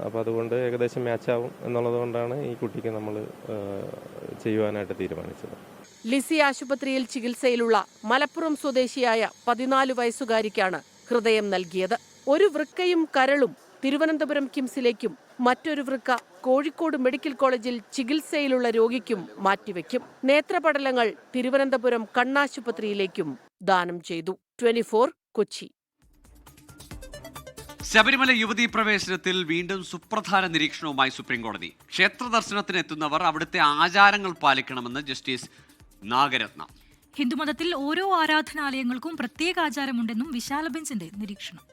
അപ്പോൾ അതുകൊണ്ട് ഏകദേശം മാച്ച് ആവും എന്നുള്ളത് കൊണ്ടാണ് ഈ കുട്ടിക്ക് നമ്മൾ ചെയ്യുവാനായിട്ട് തീരുമാനിച്ചത്. ലിസി ആശുപത്രിയിൽ ചികിത്സയിലുള്ള മലപ്പുറം സ്വദേശിയായ 14 വയസ്സുകാരിക്കാണ് ഹൃദയം നൽകിയത്. ഒരു വൃക്കയും കരളും തിരുവനന്തപുരം കിംസിലേക്കും മറ്റൊരു വൃക്ക കോഴിക്കോട് മെഡിക്കൽ കോളേജിൽ ചികിത്സയിലുള്ള രോഗിക്കും മാറ്റിവെക്കും. നേത്രപടലങ്ങൾ തിരുവനന്തപുരം കണ്ണാശുപത്രിയിലേക്കും ദാനം ചെയ്തു. 24 കൊച്ചി. ശബരിമല യുവതീ പ്രവേശനത്തിൽ വീണ്ടും സുപ്രധാന നിരീക്ഷണവുമായി സുപ്രീംകോടതി. ക്ഷേത്ര ദർശനത്തിന് എത്തുന്നവർ അവിടുത്തെ ആചാരങ്ങൾ പാലിക്കണമെന്ന് ജസ്റ്റിസ് നാഗരത്ന. ഹിന്ദുമതത്തിൽ ഓരോ ആരാധനാലയങ്ങൾക്കും പ്രത്യേക ആചാരമുണ്ടെന്നും വിശാല ബെഞ്ചിന്റെ നിരീക്ഷണം.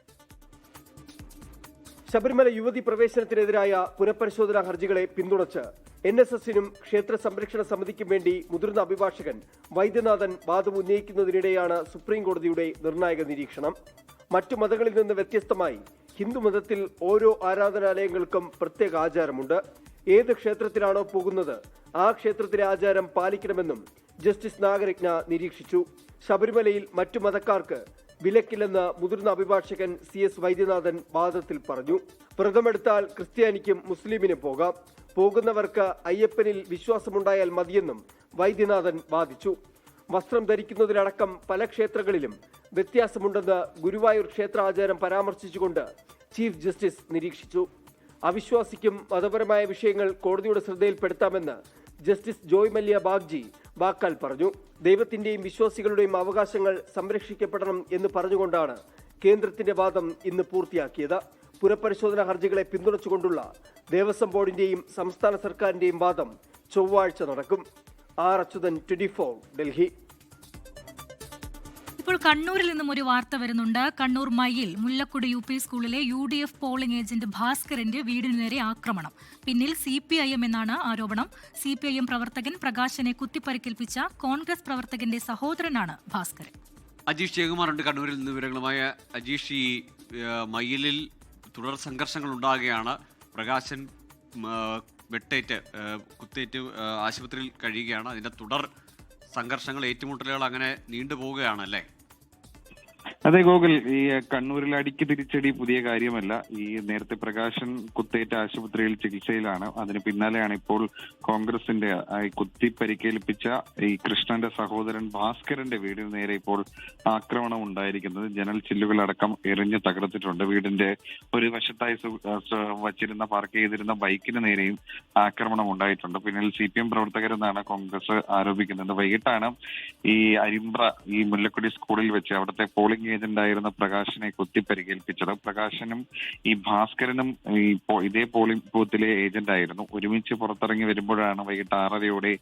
ശബരിമല യുവതി പ്രവേശനത്തിനെതിരായ പുനഃപരിശോധനാ ഹർജികളെ പിന്തുണച്ച് NSSനും ക്ഷേത്ര സംരക്ഷണ സമിതിക്കും വേണ്ടി മുതിർന്ന അഭിഭാഷകൻ വൈദ്യനാഥൻ വാദം ഉന്നയിക്കുന്നതിനിടെയാണ് സുപ്രീംകോടതിയുടെ നിർണായക നിരീക്ഷണം. മറ്റു മതങ്ങളിൽ നിന്ന് വ്യത്യസ്തമായി ഹിന്ദുമതത്തിൽ ഓരോ ആരാധനാലയങ്ങൾക്കും പ്രത്യേക ആചാരമുണ്ട്. ഏത് ക്ഷേത്രത്തിലാണോ പോകുന്നത് ആ ക്ഷേത്രത്തിലെ ആചാരം പാലിക്കണമെന്നും ജസ്റ്റിസ് നാഗരത്ന നിരീക്ഷിച്ചു. ശബരിമലയിൽ മറ്റു മതക്കാർക്ക് വിലക്കില്ലെന്ന് മുതിർന്ന അഭിഭാഷകൻ CS വൈദ്യനാഥൻ വാദത്തിൽ പറഞ്ഞു. വ്രതമെടുത്താൽ ക്രിസ്ത്യാനിക്കും മുസ്ലിമിനും പോകാം. പോകുന്നവർക്ക് അയ്യപ്പനിൽ വിശ്വാസമുണ്ടായാൽ മതിയെന്നും വൈദ്യനാഥൻ വാദിച്ചു. വസ്ത്രം ധരിക്കുന്നതിലടക്കം പല ക്ഷേത്രങ്ങളിലും വ്യത്യാസമുണ്ടെന്ന് ഗുരുവായൂർ ക്ഷേത്ര ആചാരം പരാമർശിച്ചുകൊണ്ട് ചീഫ് ജസ്റ്റിസ് നിരീക്ഷിച്ചു. അവിശ്വാസിക്കും മതപരമായ വിഷയങ്ങൾ കോടതിയുടെ ശ്രദ്ധയിൽപ്പെടുത്താമെന്ന് ജസ്റ്റിസ് ജോയ് മല്യ ബാഗ്ജി വാക്കാൽ പറഞ്ഞു. ദൈവത്തിന്റെയും വിശ്വാസികളുടെയും അവകാശങ്ങൾ സംരക്ഷിക്കപ്പെടണം എന്ന് പറഞ്ഞുകൊണ്ടാണ് കേന്ദ്രത്തിന്റെ വാദം ഇന്ന് പൂർത്തിയാക്കിയത്. പുനഃപരിശോധനാ ഹർജികളെ പിന്തുണച്ചുകൊണ്ടുള്ള ദേവസ്വം ബോർഡിന്റെയും സംസ്ഥാന സർക്കാരിന്റെയും വാദം ചൊവ്വാഴ്ച നടക്കും. R. അച്യുതൻ, 24, ഡൽഹി. ഇപ്പോൾ കണ്ണൂരിൽ നിന്നും ഒരു വാർത്ത വരുന്നുണ്ട്. കണ്ണൂർ മയ്യിൽ മുല്ലക്കുടി UP സ്കൂളിലെ UDF പോളിംഗ് ഏജന്റ് ഭാസ്കരന്റെ വീടിനു നേരെ ആക്രമണം. പിന്നിൽ CPIM എന്നാണ് ആരോപണം. CPIM പ്രവർത്തകൻ പ്രകാശനെ കുത്തിപ്പരിക്കേൽപ്പിച്ച കോൺഗ്രസ് പ്രവർത്തകന്റെ സഹോദരനാണ് ഭാസ്കരൻ. അജീഷ് ജയകുമാറുണ്ട് കണ്ണൂരിൽ നിന്ന് വിവരങ്ങളുമായ. അജീഷ്, ഈ മയ്യിലിൽ തുടർ സംഘർഷങ്ങൾ ഉണ്ടാകുകയാണ്. പ്രകാശൻ കുത്തേറ്റ് ആശുപത്രിയിൽ കഴിയുകയാണ്. അതിൻ്റെ തുടർ സംഘർഷങ്ങൾ, ഏറ്റുമുട്ടലുകൾ അങ്ങനെ നീണ്ടുപോവുകയാണ് അല്ലേ? അതെ ഗോകുൽ, ഈ കണ്ണൂരിൽ അടിക്ക് തിരിച്ചടി പുതിയ കാര്യമല്ല. ഈ നേരത്തെ പ്രകാശൻ കുത്തേറ്റ ആശുപത്രിയിൽ ചികിത്സയിലാണ്. അതിന് പിന്നാലെയാണ് ഇപ്പോൾ കോൺഗ്രസിന്റെ കുത്തി പരിക്കേൽപ്പിച്ച ഈ കൃഷ്ണന്റെ സഹോദരൻ ഭാസ്കരന്റെ വീടിന് നേരെ ഇപ്പോൾ ആക്രമണം ഉണ്ടായിരിക്കുന്നത്. ജനൽ ചില്ലുകളടക്കം എറിഞ്ഞ് തകർത്തിട്ടുണ്ട്. വീടിന്റെ ഒരു വശത്തായി പാർക്ക് ചെയ്തിരുന്ന ബൈക്കിന് നേരെയും ആക്രമണം ഉണ്ടായിട്ടുണ്ട്. പിന്നിൽ CPM പ്രവർത്തകരെന്നാണ് കോൺഗ്രസ് ആരോപിക്കുന്നത്. വൈകിട്ടാണ് ഈ അരിമ്പ്ര ഈ മുല്ലക്കൊടി സ്കൂളിൽ വെച്ച് അവിടുത്തെ പോളിംഗ് ഏജന്റായിരുന്ന പ്രകാശനെ കുത്തി പരിക്കേൽപ്പിച്ചത്. പ്രകാശനും ഈ ഭാസ്കരനും ഇതേ പോളിംഗ് ബൂത്തിലെ ഏജന്റ് ആയിരുന്നു. ഒരുമിച്ച് പുറത്തിറങ്ങി വരുമ്പോഴാണ് വൈകിട്ട് 6:30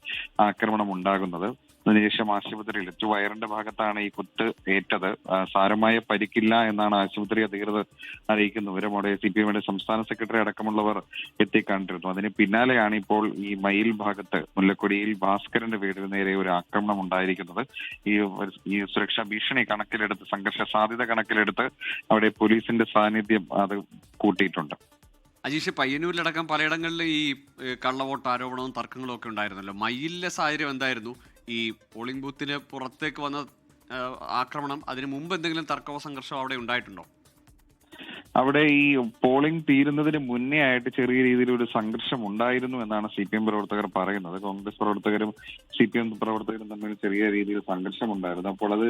ആക്രമണം ഉണ്ടാകുന്നത്. അതിനുശേഷം ആശുപത്രിയിലെത്തി. വയറിന്റെ ഭാഗത്താണ് ഈ കുത്ത് ഏറ്റത്. സാരമായ പരിക്കില്ല എന്നാണ് ആശുപത്രി അധികൃതർ അറിയിക്കുന്നത്. വിവരമോടെ CPMയുടെ സംസ്ഥാന സെക്രട്ടറി അടക്കമുള്ളവർ എത്തിക്കണ്ടിരുന്നു. അതിന് പിന്നാലെയാണ് ഇപ്പോൾ ഈ മയിൽ ഭാഗത്ത് മുല്ലക്കൊടിയിൽ ഭാസ്കരന്റെ വീടിന് നേരെ ഒരു ആക്രമണം ഉണ്ടായിരിക്കുന്നത്. ഈ സുരക്ഷാ ഭീഷണി കണക്കിലെടുത്ത്, സംഘർഷ സാധ്യത കണക്കിലെടുത്ത് അവിടെ പോലീസിന്റെ സാന്നിധ്യം അത് കൂട്ടിയിട്ടുണ്ട്. അജീഷ്, പയ്യന്നൂരിലടക്കം പലയിടങ്ങളിൽ ഈ കള്ളവോട്ട് ആരോപണവും തർക്കങ്ങളും ഒക്കെ ഉണ്ടായിരുന്നല്ലോ. മയ്യിലിലെ സാഹചര്യം എന്തായിരുന്നു? ഈ പോളിംഗ് ബൂത്തിന് പുറത്തേക്ക് വന്ന ആക്രമണം, അതിന് മുമ്പ് എന്തെങ്കിലും തർക്കമോ സംഘർഷമോ അവിടെ ഉണ്ടായിട്ടുണ്ടോ? അവിടെ ഈ പോളിംഗ് തീരുന്നതിന് മുന്നേ ആയിട്ട് ചെറിയ രീതിയിൽ ഒരു സംഘർഷം ഉണ്ടായിരുന്നു എന്നാണ് CPM പ്രവർത്തകർ പറയുന്നത്. കോൺഗ്രസ് പ്രവർത്തകരും CPM പ്രവർത്തകരും തമ്മിൽ ചെറിയ രീതിയിൽ സംഘർഷം ഉണ്ടായിരുന്നു. അപ്പോൾ അത്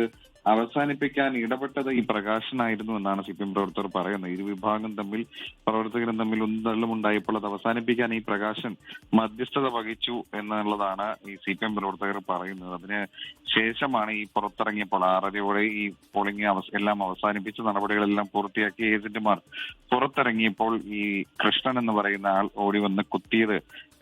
അവസാനിപ്പിക്കാൻ ഇടപെട്ടത് ഈ പ്രകാശനായിരുന്നു എന്നാണ് CPM പ്രവർത്തകർ പറയുന്നത്. ഇരു വിഭാഗം പ്രവർത്തകരും തമ്മിൽ ഉന്തള്ളും ഉണ്ടായപ്പോൾ അത് അവസാനിപ്പിക്കാൻ ഈ പ്രകാശൻ മധ്യസ്ഥത വഹിച്ചു എന്നുള്ളതാണ് ഈ CPM പ്രവർത്തകർ പറയുന്നത്. അതിന് ശേഷമാണ് ഈ പുറത്തിറങ്ങിയപ്പോൾ 6:30 ഈ പോളിംഗ് എല്ലാം അവസാനിപ്പിച്ച് നടപടികളെല്ലാം പൂർത്തിയാക്കി ഏജന്റുമാർ പുറത്തിറങ്ങിയപ്പോൾ ഈ കൃഷ്ണൻ എന്ന് പറയുന്ന ആൾ ഓടി വന്ന് കുത്തിയത്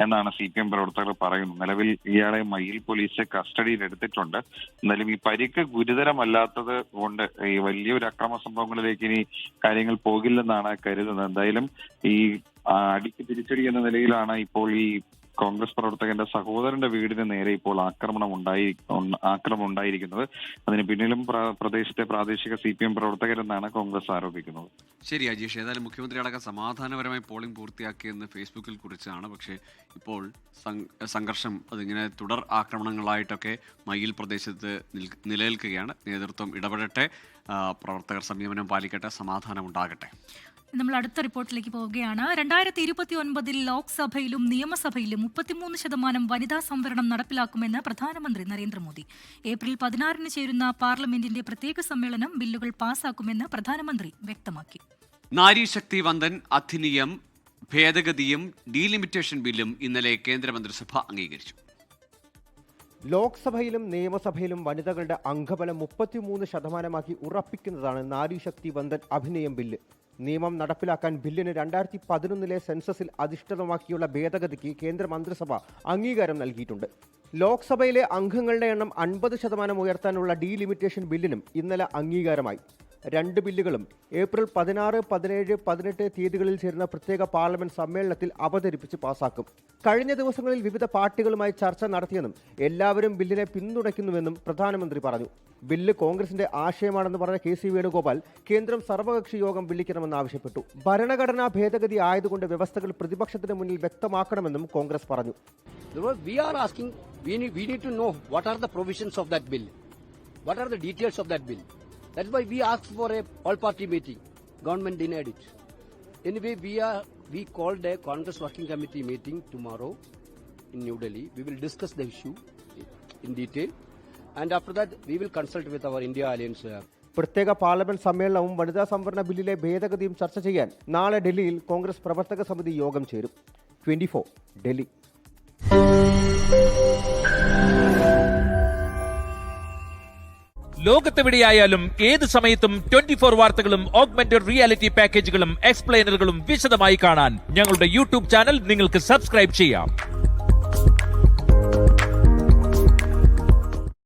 എന്നാണ് CPM പ്രവർത്തകർ പറയുന്നത്. നിലവിൽ ഇയാളെ മയ്യിൽ പോലീസ് കസ്റ്റഡിയിൽ എടുത്തിട്ടുണ്ട്. എന്നാലും ഈ പരിക്ക് ഗുരുതരമല്ലാത്തത് കൊണ്ട് ഈ വലിയൊരു അക്രമ സംഭവങ്ങളിലേക്ക് ഇനി കാര്യങ്ങൾ പോകില്ലെന്നാണ് കരുതുന്നത്. എന്തായാലും ഈ അടിക്ക് തിരിച്ചടി എന്ന നിലയിലാണ് ഇപ്പോൾ ഈ കോൺഗ്രസ് പ്രവർത്തകന്റെ സഹോദരന്റെ വീടിന് നേരെ ഇപ്പോൾ ആക്രമണം ഉണ്ടായിരിക്കുന്നത്. അതിന് പിന്നിലും പ്രദേശത്തെ പ്രാദേശിക CPM പ്രവർത്തകരെന്നാണ് കോൺഗ്രസ് ആരോപിക്കുന്നത്. ശരി അജീഷ്, ഏതായാലും മുഖ്യമന്ത്രി അടക്കം സമാധാനപരമായി പോളിംഗ് പൂർത്തിയാക്കിയെന്ന് ഫേസ്ബുക്കിൽ കുറിച്ചാണ്. പക്ഷേ ഇപ്പോൾ സംഘർഷം അതിങ്ങനെ തുടർ ആക്രമണങ്ങളായിട്ടൊക്കെ മയ്യിൽ പ്രദേശത്ത് നിലനിൽക്കുകയാണ്. നേതൃത്വം ഇടപെടട്ടെ, പ്രവർത്തകർ സംയമനം പാലിക്കട്ടെ, സമാധാനം ഉണ്ടാകട്ടെ. നമ്മൾ അടുത്ത റിപ്പോർട്ടിലേക്ക് പോവുകയാണ്. 2029 ലോക്സഭയിലും നിയമസഭയിലും 33% വനിതാ സംവരണം നടപ്പിലാക്കുമെന്ന് പ്രധാനമന്ത്രി നരേന്ദ്രമോദി. ഏപ്രിൽ 16 ചേരുന്ന പാർലമെന്റിന്റെ പ്രത്യേക സമ്മേളനം ബില്ലുകൾ പാസാക്കുമെന്ന് പ്രധാനമന്ത്രി വ്യക്തമാക്കി. നാരീശക്തി വന്ദൻ അധിനിയം ഭേദഗതിയും ഡീലിമിറ്റേഷൻ ബില്ലും ഇന്നലെ കേന്ദ്രമന്ത്രിസഭ അംഗീകരിച്ചു. ലോക്സഭയിലും നിയമസഭയിലും വനിതകളുടെ അംഗബലം 33% ഉറപ്പിക്കുന്നതാണ് നാരീശക്തി വന്ദൻ അഭിനയം ബില്ല്. നിയമം നടപ്പിലാക്കാൻ ബില്ലിന് 2011 സെൻസസിൽ അധിഷ്ഠിതമാക്കിയുള്ള ഭേദഗതിക്ക് കേന്ദ്ര മന്ത്രിസഭ അംഗീകാരം നൽകിയിട്ടുണ്ട്. ലോക്സഭയിലെ അംഗങ്ങളുടെ എണ്ണം 50% ഉയർത്താനുള്ള ഡീലിമിറ്റേഷൻ ബില്ലിനും ഇന്നലെ അംഗീകാരമായി. 2 ബില്ലുകളും ഏപ്രിൽ 16, 17, 18 തീയതികളിൽ ചേരുന്ന പ്രത്യേക പാർലമെന്റ് സമ്മേളനത്തിൽ അവതരിപ്പിച്ച് പാസാക്കും. കഴിഞ്ഞ ദിവസങ്ങളിൽ വിവിധ പാർട്ടികളുമായി ചർച്ച നടത്തിയെന്നും എല്ലാവരും ബില്ലിനെ പിന്തുണയ്ക്കുന്നുവെന്നും പ്രധാനമന്ത്രി പറഞ്ഞു. ബില്ല് കോൺഗ്രസിന്റെ ആശയമാണെന്ന് പറഞ്ഞ KC വേണുഗോപാൽ കേന്ദ്രം സർവകക്ഷി യോഗം വിളിക്കണമെന്ന് ആവശ്യപ്പെട്ടു. ഭരണഘടനാ ഭേദഗതി ആയതുകൊണ്ട് വ്യവസ്ഥകൾ പ്രതിപക്ഷത്തിന് മുന്നിൽ വ്യക്തമാക്കണമെന്നും കോൺഗ്രസ് പറഞ്ഞു. We need to know what are the provisions of that bill. What are the details of that bill? That's why we asked for a all-party meeting. Government denied it. Anyway, we called a Congress Working Committee meeting tomorrow in New Delhi. We will discuss the issue in detail. And after that, we will consult with our India Alliance. പ്രത്യേക parliament സമ്മേളനവും വനിതാ സംവരണ ബില്ലിലെ ഭേദഗതിയും ചർച്ച ചെയ്യാൻ നാളെ ഡൽഹിയിൽ കോൺഗ്രസ് പ്രവർത്തക സമിതി യോഗം ചേരും. 24 ഡൽഹി. ലോകത്തെവിടെയായാലും ഏത് സമയത്തും 24 വാർത്തകളും ഓഗ്മെന്റഡ് റിയാലിറ്റി പാക്കേജുകളും എക്സ്പ്ലെയിനറുകളും വിശദമായി കാണാൻ ഞങ്ങളുടെ YouTube ചാനൽ നിങ്ങൾക്ക് സബ്സ്ക്രൈബ് ചെയ്യാം.